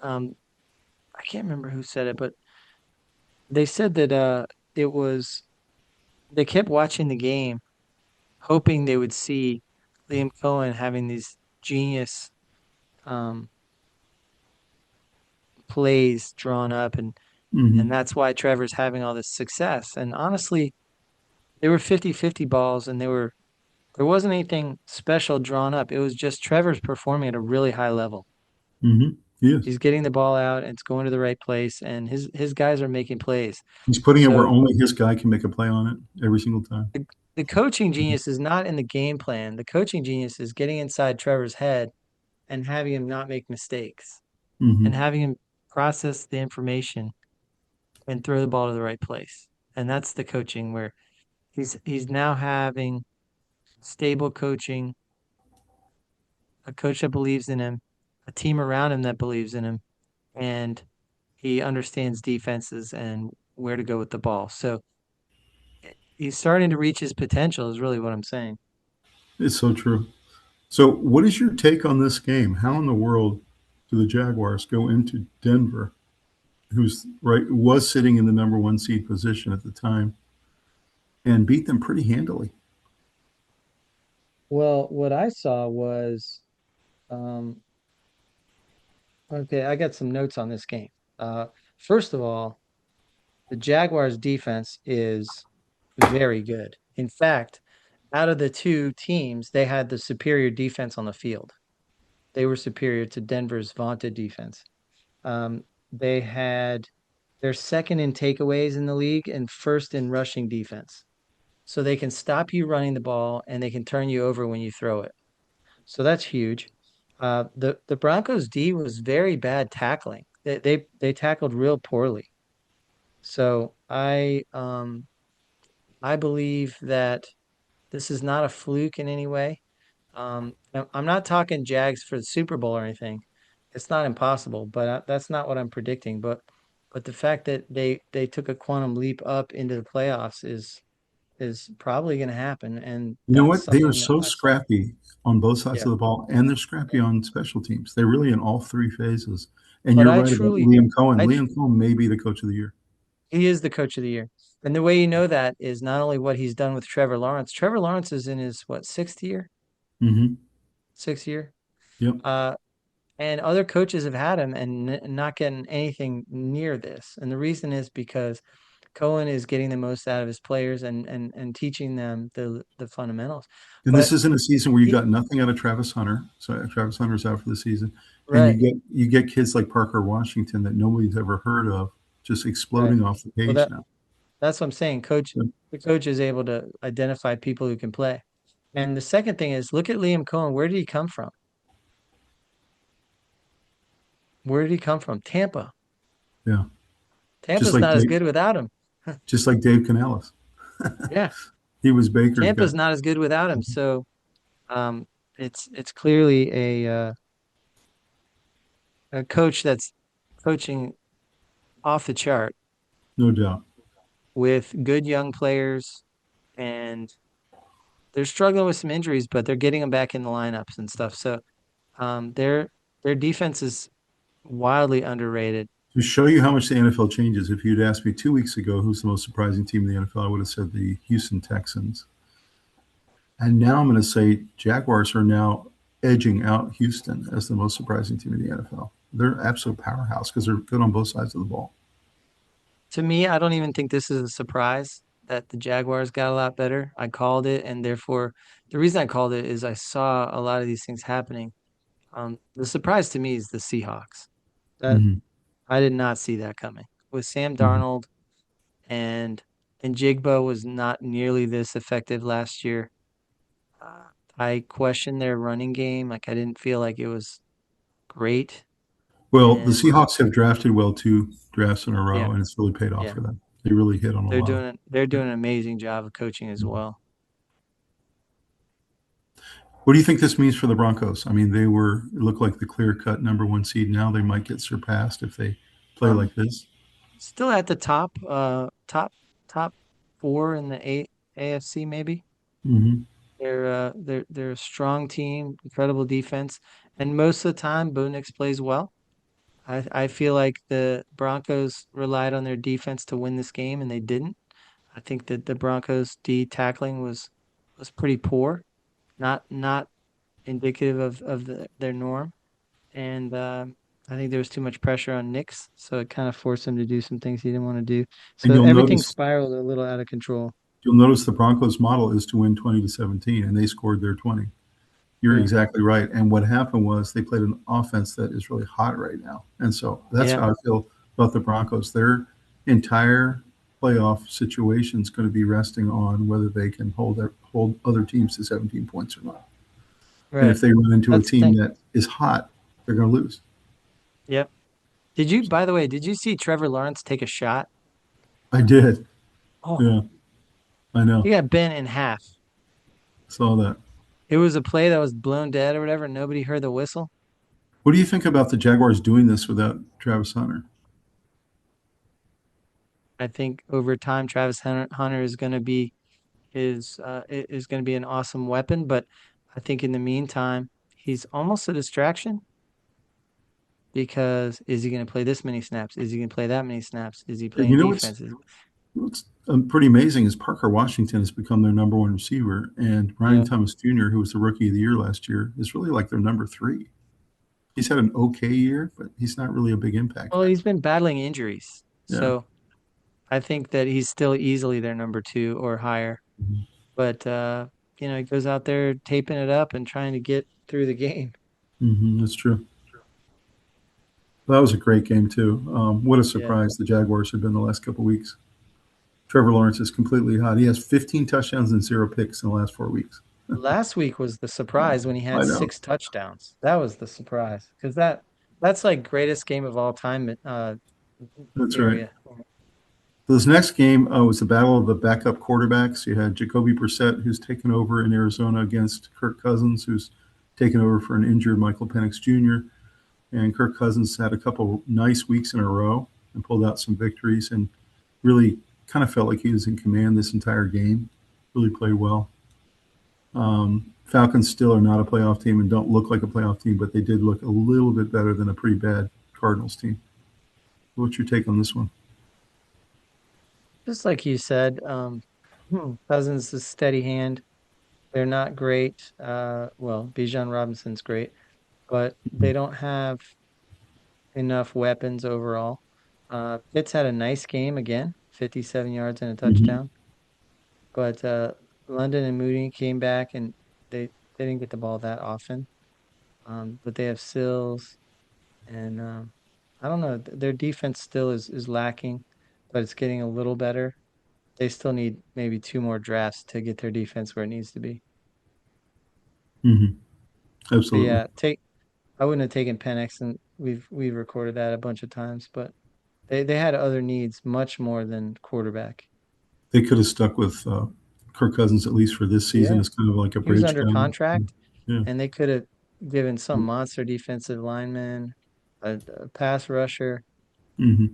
um, I can't remember who said it, but they said that it was they kept watching the game, hoping they would see Liam Cohen having these genius um, plays drawn up, and Hmm. that's why Trevor's having all this success. And honestly, they were 50-50 balls, and there wasn't anything special drawn up. It was just Trevor's performing at a really high level. Hmm. Yes. He's getting the ball out, and it's going to the right place, and his guys are making plays. He's putting it where So only his guy can make a play on it every single time. the coaching genius is not in the game plan. The coaching genius is getting inside Trevor's head and having him not make mistakes and Hmm. having him process the information and throw the ball to the right place. And that's the coaching where he's now having stable coaching, a coach that believes in him, a team around him that believes in him, and he understands defenses and where to go with the ball. So he's starting to reach his potential is really what I'm saying. It's so true. So, what is your take on this game? How in the world do the Jaguars go into Denver, who's right was sitting in the number 1 seed position at the time, and beat them pretty handily? Well, what I saw was um, okay, I got some notes on this game. Uh, First of all, the Jaguars defense is very good. In fact, out of the two teams, they had the superior defense on the field. They were superior to Denver's vaunted defense. Um, they had their second in takeaways in the league and first in rushing defense. So they can stop you running the ball and they can turn you over when you throw it. So that's huge. The Broncos D was very bad tackling. They tackled real poorly. So I believe that this is not a fluke in any way. I'm not talking Jags for the Super Bowl or anything. It's not impossible, but that's not what I'm predicting. But the fact that they took a quantum leap up into the playoffs is probably going to happen, and You know that's what? They are something that so I saw. scrappy on both sides Yeah, of the ball, and they're scrappy on special teams. They're really in all 3 phases. And but you're right about Liam Cohen. Liam Cohen may be the coach of the year. he is the coach of the year, and the way you know that is not only what he's done with Trevor Lawrence. Trevor Lawrence is in his what sixth year, Hmm. sixth year. Yep. Uh, And other coaches have had him and not getting anything near this. And the reason is because Cohen is getting the most out of his players and teaching them the fundamentals. And this But isn't a season where you he, got nothing out of Travis Hunter. So Travis Hunter's out for the season, and right, you get kids like Parker Washington that nobody's ever heard of, just right. exploding off the Well, page now. that's what I'm saying. The coach is able to identify people who can play. And the second thing is look at Liam Cohen. Where did he come from? Where did he come from? Tampa. Yeah, just Tampa's like not as Dave, good without him. just like Dave Canales. Yeah. He was Baker's guy. Tampa's not as good without him, so um, it's clearly a coach that's coaching off the chart No doubt. with good young players, and they're struggling with some injuries, but they're getting them back in the lineups and stuff. So their defense is wildly underrated. To show you how much the NFL changes, if you'd asked me 2 weeks ago who's the most surprising team in the NFL, I would have said the Houston Texans. And now I'm going to say Jaguars are now edging out Houston as the most surprising team in the NFL. They're an absolute powerhouse because they're good on both sides of the ball. To me, I don't even think this is a surprise that the Jaguars got a lot better. I called it, and therefore, the reason I called it is I saw a lot of these things happening. The surprise to me is the Seahawks. That Mm-hmm. I did not see that coming. With Sam Mm-hmm. Darnold and Jigba was not nearly this effective last year. Uh, I questioned their running game. Like I didn't feel like it was great. Well, the And Seahawks have drafted well 2 drafts in a yeah, row, and it's really paid off yeah, for them. They really hit on a lot of. they're doing an amazing job of coaching as well. What do you think this means for the Broncos? I mean, they were look like the clear-cut number one seed. Now they might get surpassed if they play Um, like this. Still at the top, top four in the AFC maybe. Mm-hmm. They're a strong team, incredible defense, and most of the time Bo Nix plays well. I feel like the Broncos relied on their defense to win this game, and they didn't. I think that the Broncos D tackling was pretty poor, not indicative of their norm, and I think there was too much pressure on Nix, so it kind of forced him to do some things he didn't want to do. And So everything spiraled a little out of control. you'll notice the Broncos model is to win 20-17, and they scored their 20. You're Yeah, exactly right. And what happened was they played an offense that is really hot right now. And so that's yeah, how I feel about the Broncos. Their entire playoff situation is going to be resting on whether they can hold other teams to 17 points or not. And right. if they run into a That's the team thing. that is hot, they're going to lose. Yep. Did you, by the way, did you see Trevor Lawrence take a shot? I did. Oh, Yeah, I he know. got bent in half. Saw that. It was a play that was blown dead or whatever. Nobody heard the whistle. What do you think about the Jaguars doing this without Travis Hunter? I think over time, Hunter is going to be is going to be an awesome weapon, but I think in the meantime, he's almost a distraction because is he going to play this many snaps? Is he going to play that many snaps? Is he And you playing know what's defenses? What's pretty amazing is Parker Washington has become their number one receiver, and Ryan Yeah. Thomas Jr., who was the rookie of the year last year, is really like their number three. He's had an okay year, but he's not really a big impact Well, guy. he's been battling injuries, Yeah. so I think that he's still easily their number two or higher. But he goes out there taping it up and trying to get through the game. That's true. That was a great game too. What a Yeah. surprise the Jaguars have been the last couple of weeks. Trevor Lawrence is completely hot. He has 15 touchdowns and 0 picks in the last 4 weeks. Last week was the surprise when he I had know. 6 touchdowns. That was the surprise because that's like greatest game of all time That's right. area. This next game was the battle of the backup quarterbacks. You had Jacoby Brissett, who's taken over in Arizona against Kirk Cousins, who's taken over for an injured Michael Penix Jr. And Kirk Cousins had a couple nice weeks in a row and pulled out some victories and really kind of felt like he was in command this entire game. Really played well. Falcons still are not a playoff team and don't look like a playoff team, but they did look a little bit better than a pretty bad Cardinals team. What's your take on this one? Just like you said, Cousins is steady hand. They're not great. Well, Bijan Robinson's great, but they don't have enough weapons overall. Pitts had a nice game again, 57 yards and a Mm-hmm. touchdown. But London and Moody came back and they didn't get the ball that often. But they have Sills and I don't know. Their defense still is lacking, but it's getting a little better. They still need maybe 2 more drafts to get their defense where it needs to be. Mm-hmm. But Absolutely. yeah, I wouldn't have taken Penix, and we've recorded that a bunch of times, but they had other needs much more than quarterback. They could have stuck with Kirk Cousins, at least for this season, Yeah. is kind of like a He was bridge under guy. contract, Yeah. and they could have given some monster defensive lineman, a pass rusher. Hmm.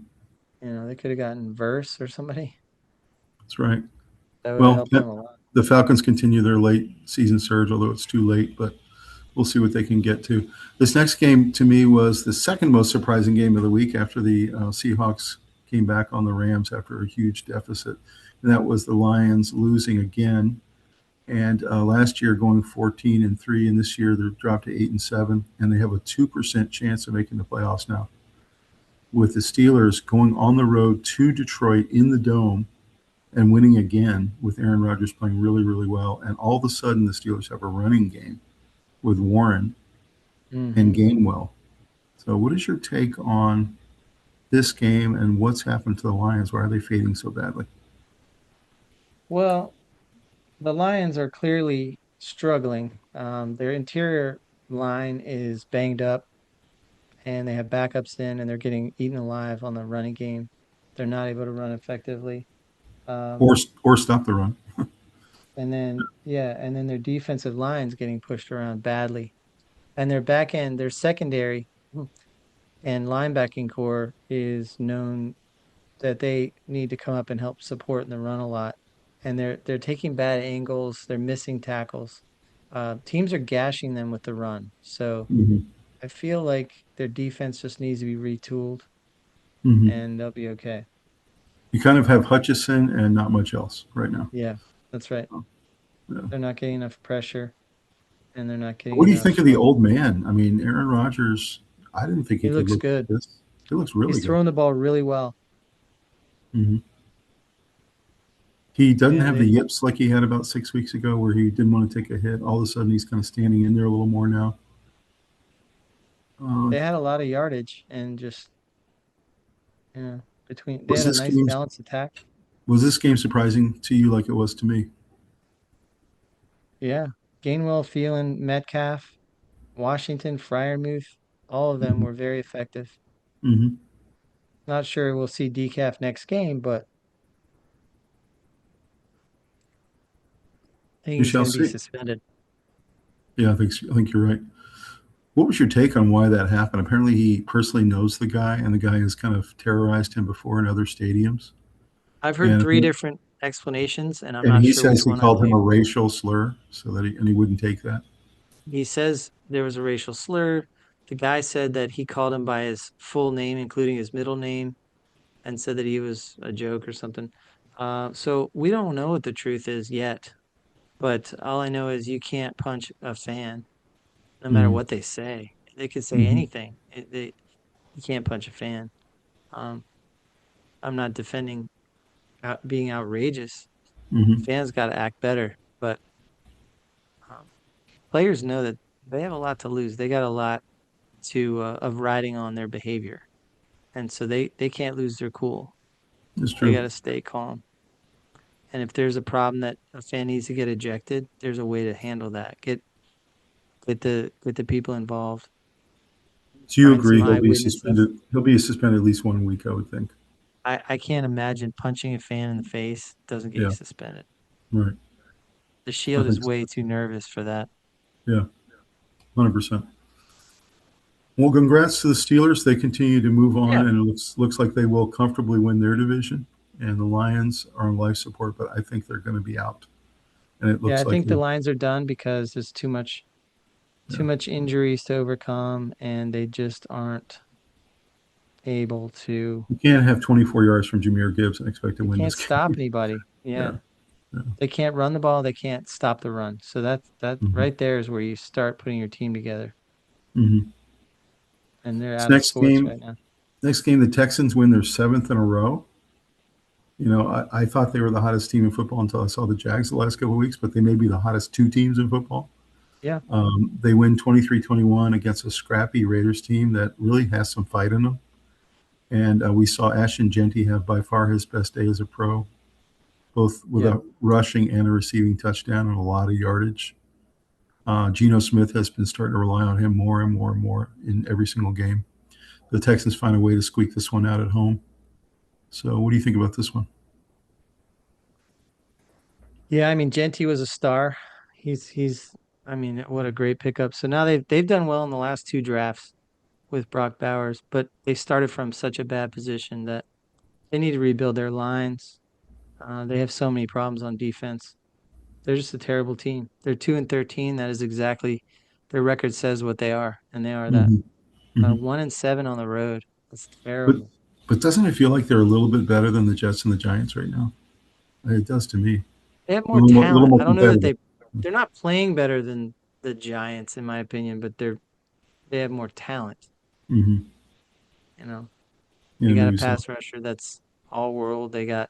They could have gotten Verse or somebody That's right. that would have Well, helped them a lot. the Falcons continue their late season surge, although it's too late, but we'll see what they can get to. This next game to me was the second most surprising game of the week after the Seahawks came back on the Rams after a huge deficit. And that was the Lions losing again. And last year going 14-3, and this year they're dropped to 8-7, and they have a 2% chance of making the playoffs now. With the Steelers going on the road to Detroit in the Dome and winning again with Aaron Rodgers playing really, really well. And all of a sudden the Steelers have a running game with Warren and Gainwell. So what is your take on this game and what's happened to the Lions? Why are they fading so badly? Well, the Lions are clearly struggling. Their interior line is banged up, and they have backups in, and they're getting eaten alive on the running game. They're not able to run effectively. Um, Or stop the run. and then their defensive line's getting pushed around badly. And their back end, their secondary and linebacking core is known that they need to come up and help support in the run a lot. And they're taking bad angles, they're missing tackles. Teams are gashing them with the run. So Mm-hmm. I feel like their defense just needs to be retooled Mm-hmm. and they'll be okay. You kind of have Hutchison and not much else right now. Yeah, that's right. Yeah. They're not getting enough pressure and they're not getting What do you enough. think of the old man? I mean, Aaron Rodgers, I didn't think he He could looks look like good. this. He looks really He's good. throwing the ball really well. Mm-hmm. He doesn't Yeah, have the yips like he had about 6 weeks ago where he didn't want to take a hit. All of a sudden, he's kind of standing in there a little more now. they had a lot of yardage and just they Was had a this nice game balanced attack. was this game surprising to you like it was to me? Yeah. Gainwell, Thielen, Metcalf, Washington, Freiermuth, all of them Mm-hmm. were very effective. Mm-hmm. Not sure we'll see Decaf next game, but I think We he's shall going to be see. suspended. Yeah, I think you're right. What was your take on why that happened? Apparently, he personally knows the guy, and the guy has kind of terrorized him before in other stadiums. I've heard And three different explanations, and I'm and not he sure says which he one I called him believe. a racial slur, so that he wouldn't take that. He says there was a racial slur. The guy said that he called him by his full name, including his middle name, and said that he was a joke or something. So we don't know what the truth is yet, but all I know is you can't punch a fan no matter Mm-hmm. what they say. They could say Mm-hmm. anything. You can't punch a fan. Um, I'm not defending being outrageous. Mm-hmm. Fans got to act better, but um, players know that they have a lot to lose. They got a lot to of riding on their behavior, and so they can't lose their cool. It's They got true. to stay calm. And if there's a problem that a fan needs to get ejected, there's a way to handle that. Get the people involved. Do you Find some agree he'll be eyewitnesses. suspended? He'll be suspended at least 1 week, I would think. I can't imagine punching a fan in the face doesn't get you Yeah, suspended. right. The I Shield is think so. way too nervous for that. Yeah, 100%. Well, congrats to the Steelers. They continue to move on, Yeah. and it looks like they will comfortably win their division. And the Lions are on life support, but I think they're going to be out. And it Yeah, I looks like think the lines are done because there's too yeah. much injuries to overcome and they just aren't able to You can't have 24 yards from Jameer Gibbs and expect to they win can't this stop game. anybody. Yeah. Yeah. Yeah. They can't run the ball, they can't stop the run. So that Hmm. right there is where you start putting your team together. Hmm. And they're This out of sorts right now. next game, the Texans win their seventh in a row. I thought they were the hottest team in football until I saw the Jags the last couple of weeks, but they may be the hottest two teams in football. Yeah. They win 23-21 against a scrappy Raiders team that really has some fight in them. And we saw Ashton Genty have by far his best day as a pro, both with Yeah. a rushing and a receiving touchdown and a lot of yardage. Geno Smith has been starting to rely on him more and more and more in every single game. The Texans find a way to squeak this one out at home. So what do you think about this one? Yeah, I mean, Genti was a star. I mean, what a great pickup. So now they've done well in the last two drafts with Brock Bowers, but they started from such a bad position that they need to rebuild their lines. They have so many problems on defense. They're just a terrible team. They're 2-13. That is exactly their record says what they are, and they are that. Hmm. Hmm. 1-7 on the road. That's But terrible. but doesn't it feel like they're a little bit better than the Jets and the Giants right now? It does to me. They have A more little talent. more I don't know that competitive. they're not playing better than the Giants in my opinion, but they have more talent, Hmm. you know. Yeah, They got a maybe so. pass rusher that's all world. They got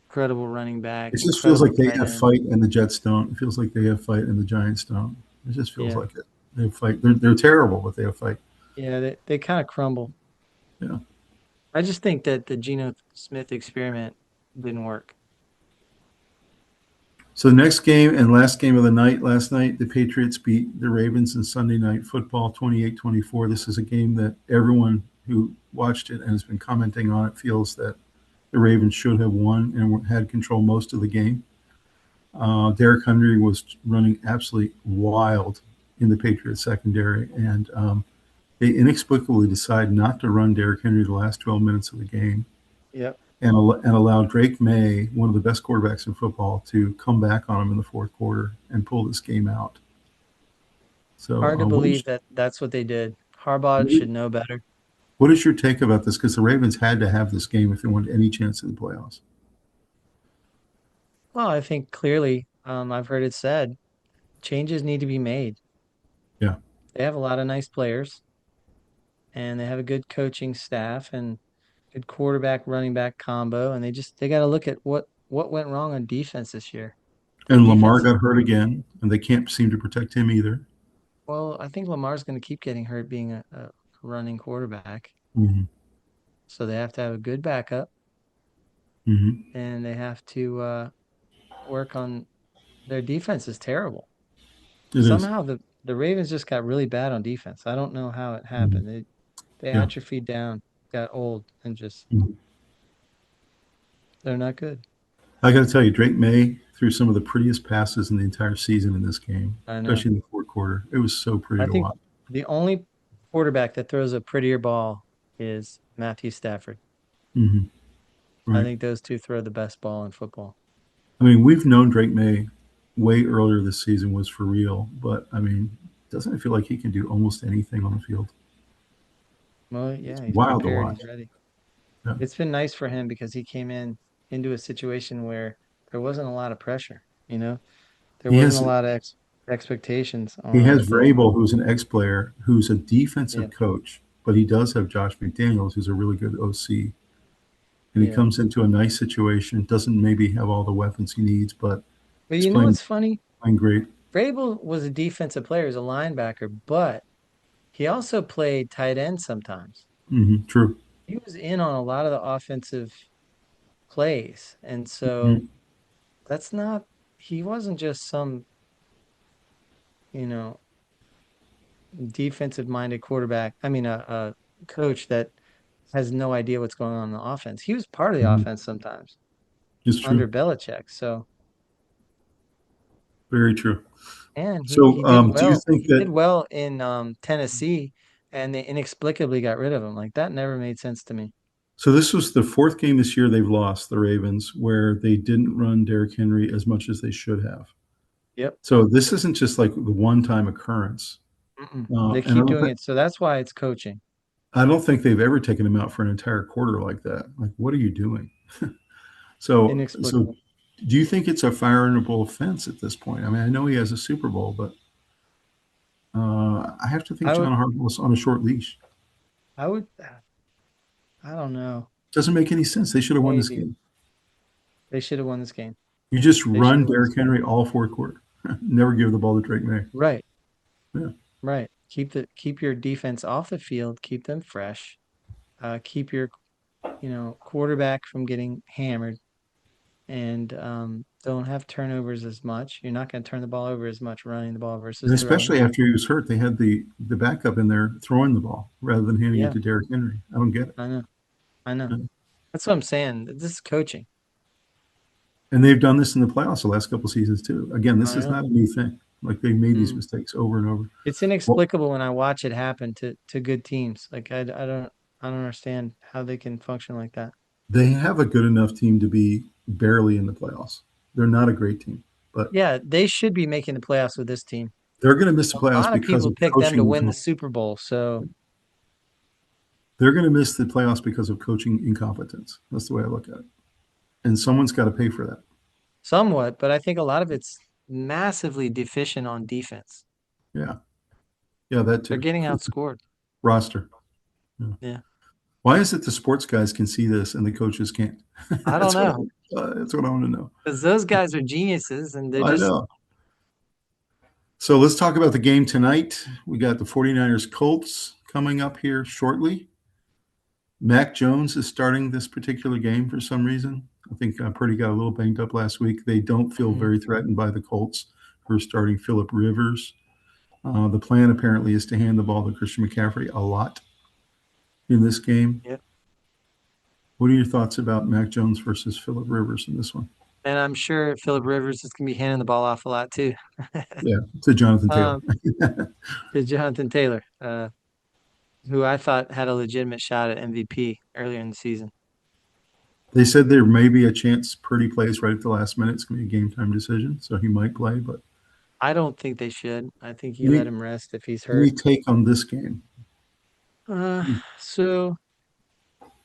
incredible running back, It just feels incredible like they tight have end. fight and the Jets don't. It feels like they have fight and the Giants don't. It just feels Yeah. like it. They have fight. They're terrible, but they have fight. Yeah, they kind of crumble. Yeah. I just think that the Geno Smith experiment didn't work. So the next game and last game of the night last night, the Patriots beat the Ravens in Sunday Night Football 28-24. This is a game that everyone who watched it and has been commenting on it feels that the Ravens should have won and had control most of the game. Derrick Henry was running absolutely wild in the Patriots secondary, and they inexplicably decide not to run Derrick Henry the last 12 minutes of the game Yep. and allow Drake May, one of the best quarterbacks in football, to come back on him in the fourth quarter and pull this game out. So, Hard to believe that that's what they did. Harbaugh what should know better. what is your take about this? Because the Ravens had to have this game if they wanted any chance in the playoffs. Well, I think clearly, I've heard it said, changes need to be made. Yeah, They have a lot of nice players and they have a good coaching staff and good quarterback running back combo, and they got to look at what went wrong on defense this year. Their and Lamar defense, got hurt again, and they can't seem to protect him either. well, I think Lamar's going to keep getting hurt being a running quarterback. Hmm. So they have to have a good backup Hmm. and they have to work on their defense is terrible. It is. Somehow the Ravens just got really bad on defense. I don't know how it Mhm. happened. They Yeah. atrophied down, got old, and just Mhm. they're not good. I got to tell you, Drake May threw some of the prettiest passes in the entire season in this game, I know. especially in the fourth quarter. It was so pretty I to think watch. the only quarterback that throws a prettier ball is Matthew Stafford. Hmm. I Right. think those two throw the best ball in football. I mean, we've known Drake May way earlier this season was for real, but I mean, doesn't it feel like he can do almost anything on the field? Well, It's yeah, he's wild to prepared. watch. He's ready. Yeah. It's been nice for him because he came into a situation where there wasn't a lot of pressure, you know? There He wasn't a has lot of expectations he on has him. Vrabel, who's an ex-player, who's a Yeah, defensive coach, but he does have Josh McDaniels, who's a really good OC, and he yeah. comes into a nice situation. Doesn't maybe have all the weapons he needs, but But he's you know playing what's funny? playing great. Vrabel was a defensive player, as a linebacker, but he also played tight end sometimes. Hmm. True. He was in on a lot of the offensive plays. And so Mhm. that's not, he wasn't just some, you know, defensive minded quarterback. I mean, a coach that has no idea what's going on in the offense. He was part of the Mhm. offense sometimes It's under true. Belichick. So, Very true. and So, he did do you well. think He did that? well in Tennessee, and they inexplicably got rid of him. Like that never made sense to me. So this was the fourth game this year they've lost, the Ravens, where they didn't run Derrick Henry as much as they should have. Yep. So this isn't just like the one-time occurrence. Mm-mm. Uh, They and I keep don't, doing th- it. So that's why it's coaching. I don't think they've ever taken him out for an entire quarter like that. Like, what are you doing? So Inexplicable. do you think it's a fireable offense at this point? I mean, I know he has a Super Bowl, but I have to think I would, John Harbaugh's on a short leash. I would, I don't know. Doesn't make any sense. They should have won this Maybe game. they should have won this game. You just They should run have won this Derrick game. Henry all fourth quarter. Never give the ball to Drake May. Right. Yeah. Right. Keep your defense off the field. Keep them fresh. Keep your, quarterback from getting hammered, and don't have turnovers as much. You're not going to turn the ball over as much running the ball And versus throwing. especially after he was hurt, they had the backup in there throwing the ball rather than handing it Yeah, to Derrick Henry. I don't get it. I know. I know. Yeah. That's what I'm saying. This is coaching. And they've done this in the playoffs the last couple of seasons too. Again, this I is know. not a new thing. Like they've made these Mm. mistakes over and over. It's Well, inexplicable when I watch it happen to good teams. Like I don't understand how they can function like that. they have a good enough team to be barely in the playoffs. They're not a great team, but Yeah, they should be making the playoffs with this team. they're going to miss the A playoffs lot of because people of picked them to coaching. win the Super Bowl, so They're going to miss the playoffs because of coaching incompetence. That's the way I look at it. And someone's got to pay for that. somewhat, but I think a lot of it's massively deficient on defense. Yeah. Yeah, that They're too. getting outscored. Roster. Yeah. Yeah. Why is it the sports guys can see this and the coaches can't? I don't that's what know. that's what I want to know. Because those guys are geniuses and they're I just know. So let's talk about the game tonight. We got the 49ers Colts coming up here shortly. Mac Jones is starting this particular game for some reason. I think Purdy got a little banged up last week. They don't feel Mhm. very threatened by the Colts, who are starting Phillip Rivers. The plan apparently is to hand the ball to Christian McCaffrey a lot in this game. Yeah. What are your thoughts about Mac Jones versus Phillip Rivers in this one? And I'm sure Philip Rivers is gonna be handing the ball off a lot too. Yeah, to Jonathan Taylor. Um, to Jonathan Taylor, who I thought had a legitimate shot at MVP earlier in the season. They said there may be a chance Purdy plays right at the last minute. It's going to be a game time decision, so he might play. But I don't think they should. I think you any let him rest if he's any hurt. take on this game? So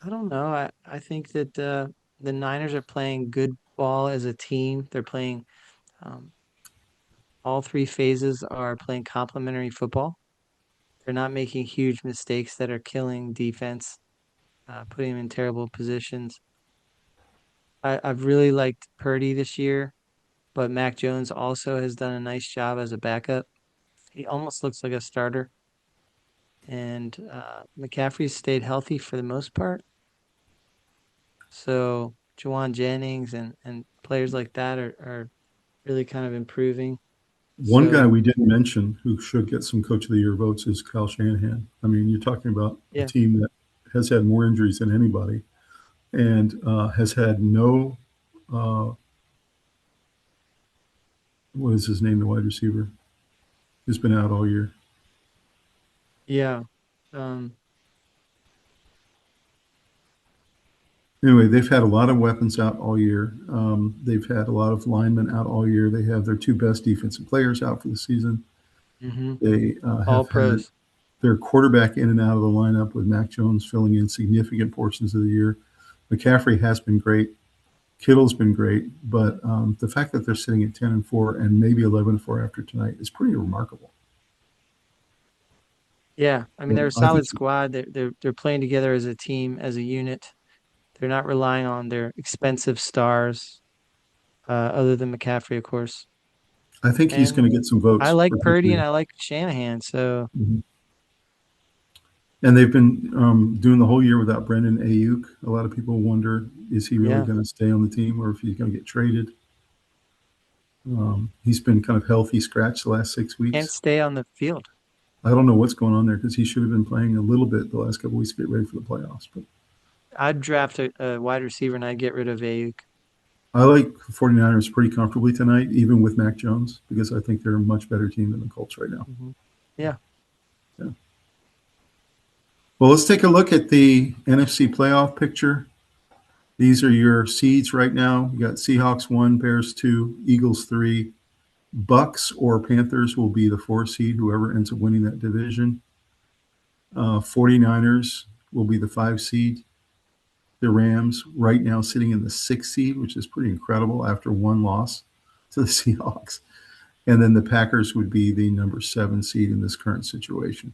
I don't know. I think that the Niners are playing good ball as a team. They're playing um, all three phases are playing complementary football. They're not making huge mistakes that are killing defense, putting them in terrible positions. I've really liked Purdy this year, but Mac Jones also has done a nice job as a backup. He almost looks like a starter. And McCaffrey's stayed healthy for the most part. So Jawan Jennings and players like that are really kind of improving. One guy So we didn't mention who should get some Coach of the Year votes is Kyle Shanahan. I mean, you're talking about a yeah, team that has had more injuries than anybody and has had no, uh, what is his name, the wide receiver, who's been out all year. yeah. Um, Anyway, they've had a lot of weapons out all year. They've had a lot of linemen out all year. They have their two best defensive players out for the season. hmm They All have had pros. their quarterback in and out of the lineup with Mac Jones filling in significant portions of the year. McCaffrey has been great. Kittle's been great, but the fact that they're sitting at 10-4 and maybe 11-4 after tonight is pretty remarkable. Yeah, I mean Yeah, they're a I think solid squad. They're playing together as a team, as a unit. They're not relying on their expensive stars, other than McCaffrey, of course. he's going And to get some I votes like for Coach of the Purdy and Year. I like Shanahan. So Mhm. And they've been doing the whole year without Brendan Ayuk. A lot of people wonder, is he really yeah, going to stay on the team or if he's going to get traded? He's been kind of healthy scratch the last 6 can't weeks. stay on the field. I don't know what's going on there because he should have been playing a little bit the last couple of weeks to get ready for the playoffs. But I'd draft a wide receiver and I'd get rid of Ayuk. I like the 49ers pretty comfortably tonight, even with Mac Jones, because I think they're a much better team than the Colts right now. Yeah. Yeah. Well, let's take a look at the NFC playoff picture. These are your seeds right now. You got Seahawks 1, Bears 2, Eagles 3. Bucks or Panthers will be the 4 seed, whoever ends up winning that division. 49ers will be the 5 seed. The Rams right now sitting in the 6th seed, which is pretty incredible after one loss to the Seahawks. And then the Packers would be the number 7 seed in this current situation.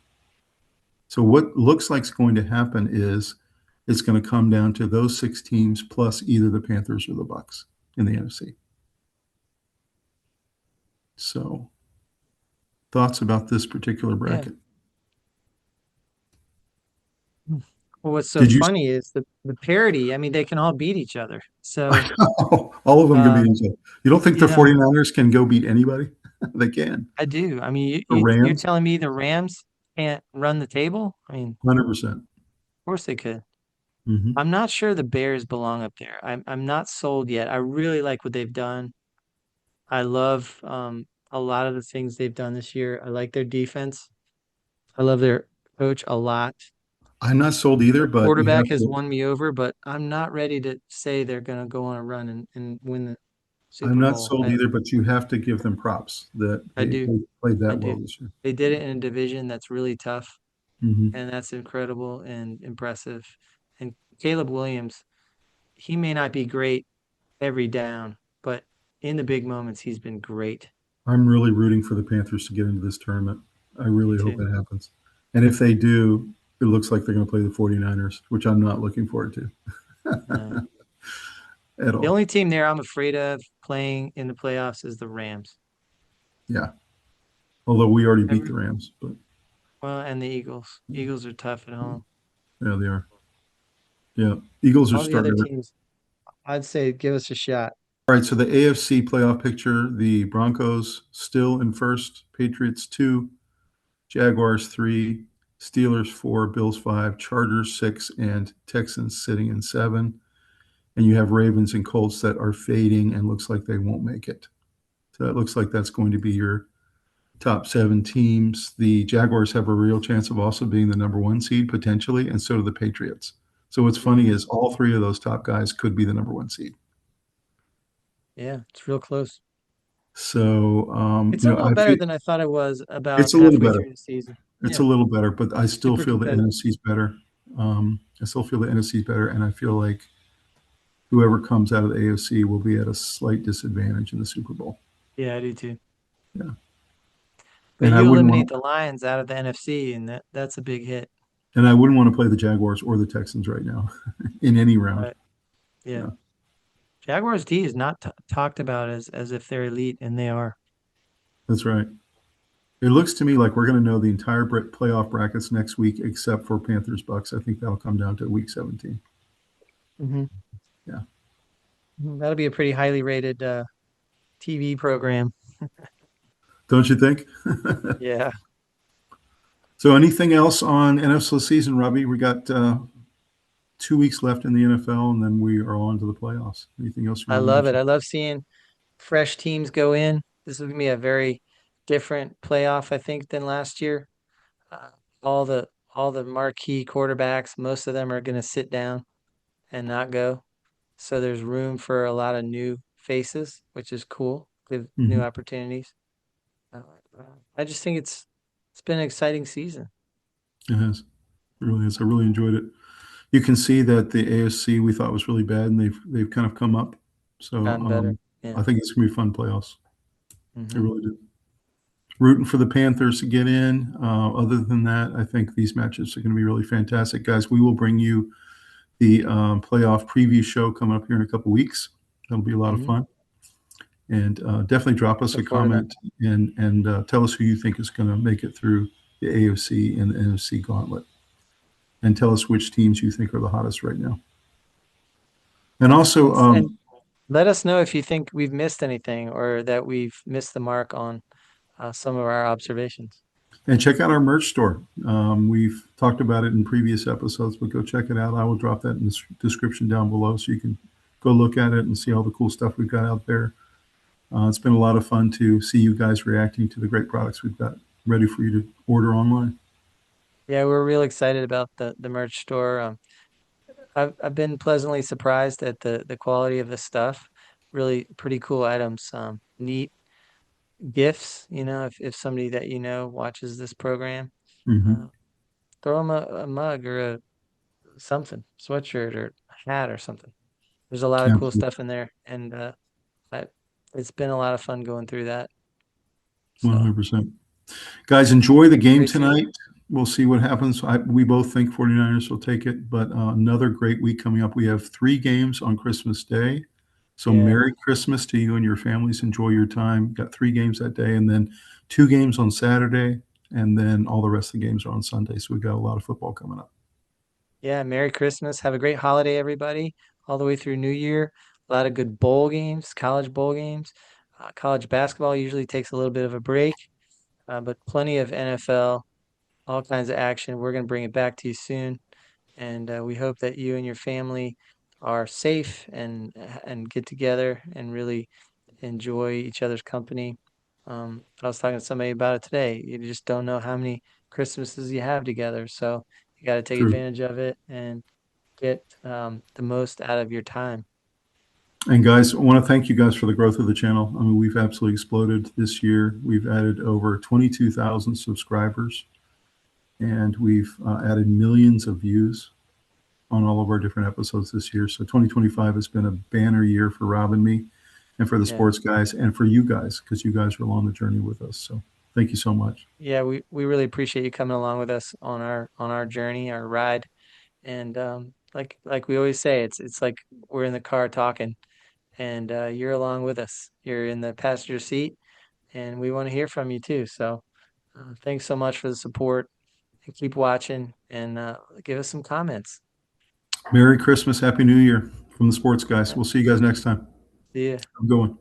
So what looks like is going to happen is it's going to come down to those 6 teams plus either the Panthers or the Bucks in the NFC. So thoughts about this particular Yeah. bracket? Well, what's so Did you funny is the parity. I mean, they can all beat each other. So, all of them can beat um, each other? You don't think the yeah, 49ers can go beat anybody? They can. I do. I mean, The you're Rams, telling me the Rams can't run the table? I mean, 100%. of course they could. Hmm. I'm not sure the Bears belong up there. I'm not sold yet. I really like what they've done. I love a lot of the things they've done this year. I like their defense. I love their coach a lot. I'm not sold either, Their but you quarterback have has to. won me over, but I'm not ready to say they're going to go on a run and win the I'm Super not Bowl. sold either, but you have to give them props that I they, do. they played I that well do. this year. They did it in a division that's really tough, Hmm. and that's incredible and impressive. And Caleb Williams, he may not be great every down, but in the big moments, he's been great. I'm really rooting for the Panthers to get into this tournament. I Me really hope too. it happens. And if they do, it looks like they're going to play the 49ers, which I'm not looking forward to No. at The all. only team there I'm afraid of playing in the playoffs is the Rams. Yeah. Although we already beat the Every, Rams, but well, and the Eagles. Eagles are tough at home. yeah, they are. Yeah. Eagles are All the other starting to. teams, I'd say give us a shot. All right. So the AFC playoff picture, the Broncos still in first, Patriots two, Jaguars three, Steelers four, Bills five, Chargers six, and Texans sitting in seven. And you have Ravens and Colts that are fading and looks like they won't make it. So it looks like that's going to be your top seven teams. The Jaguars have a real chance of also being the number one seed potentially, and so do the Patriots. So what's funny Mhm. is all three of those top guys could be the number one seed. Yeah, it's real close. So It's a little I better feel than I thought it was it's about a little halfway better. through the season. It's a Yeah, little better, but I still super feel the competitive. NFC's better. I still feel the NFC's better, and I feel like whoever comes out of the AFC will be at a slight disadvantage in the Super Bowl. Yeah, I do too. Yeah, But and I you wouldn't eliminate want the Lions out of the NFC, and that's a big hit. and I wouldn't want to play the Jaguars or the Texans right now in any round. Right. Yeah. Yeah, Jaguars D is not talked about as if they're elite, and they are. that's right. It looks to me like we're going to know the entire playoff brackets next week, except for Panthers Bucks. I think that'll come down to week 17. Hmm. Yeah, That'll be a pretty highly rated TV program. don't you think? Yeah. So, anything else on NFL season, Robbie? We got 2 weeks left in the NFL, and then we are on to the playoffs. Anything else you I want to love it. mention? I love seeing fresh teams go in. This is going to be a very different playoff, I think, than last year. Uh, all the marquee quarterbacks, most of them are going to sit down and not go. So there's room for a lot of new faces, which is cool. Give new Hmm. opportunities. Uh, I just think it's been an exciting season. It has. It really has. I really enjoyed it. You can see that the AFC we thought was really bad, and they've kind of come up. So Gotten better. Yeah. I think it's gonna be fun playoffs. I Hmm. really do. Rooting for the Panthers to get in. Other than that, I think these matches are going to be really fantastic, guys. We will bring you the playoff preview show coming up here in a couple weeks. That'll be a lot of Hmm. fun, and definitely drop us a Look forward to that. comment and tell us who you think is going to make it through the AFC and the NFC gauntlet, and tell us which teams you think are the hottest right now. And also, And let us know if you think we've missed anything or that we've missed the mark on some of our observations. and check out our merch store. We've talked about it in previous episodes, but go check it out. I will drop that in the description down below so you can go look at it and see all the cool stuff we've got out there. It's been a lot of fun to see you guys reacting to the great products we've got ready for you to order online. Yeah, we're real excited about the merch store. I've been pleasantly surprised at the quality of the stuff. Really pretty cool items. Neat gifts. If somebody that you know watches this program, Hmm. uh, throw them a mug or a something, sweatshirt or a hat or something. There's a lot of cool Absolutely. stuff in there, and I, it's been a lot of fun going through that. So 100%. Guys, enjoy the game great season. tonight. We'll see what happens. We both think 49ers will take it, but another great week coming up. We have 3 games on Christmas Day. So Yeah, Merry Christmas to you and your families. Enjoy your time. Got 3 games that day, and then 2 games on Saturday, and then all the rest of the games are on Sunday. So we've got a lot of football coming up. yeah. Merry Christmas. Have a great holiday, everybody. All the way through New Year. A lot of good bowl games, college bowl games. College basketball usually takes a little bit of a break, but plenty of NFL, all kinds of action. We're going to bring it back to you soon. and we hope that you and your family are safe and get together and really enjoy each other's company. I was talking to somebody about it today. You just don't know how many Christmases you have together, so you got to take True. advantage of it and get the most out of your time. And guys, I want to thank you guys for the growth of the channel. I mean, we've absolutely exploded this year. We've added over 22,000 subscribers, and we've added millions of views on all of our different episodes this year. So 2025 has been a banner year for Rob and me, and for the Yeah. Sports Guys, and for you guys, because you guys are along the journey with us. So thank you so much. Yeah, we really appreciate you coming along with us on our journey, our ride. And like we always say, it's like we're in the car talking, and you're along with us. You're in the passenger seat, and we want to hear from you too. So thanks so much for the support, and keep watching, and give us some comments. Merry Christmas, Happy New Year from the Sports Guys. Yeah. We'll see you guys next time. See ya. I'm going.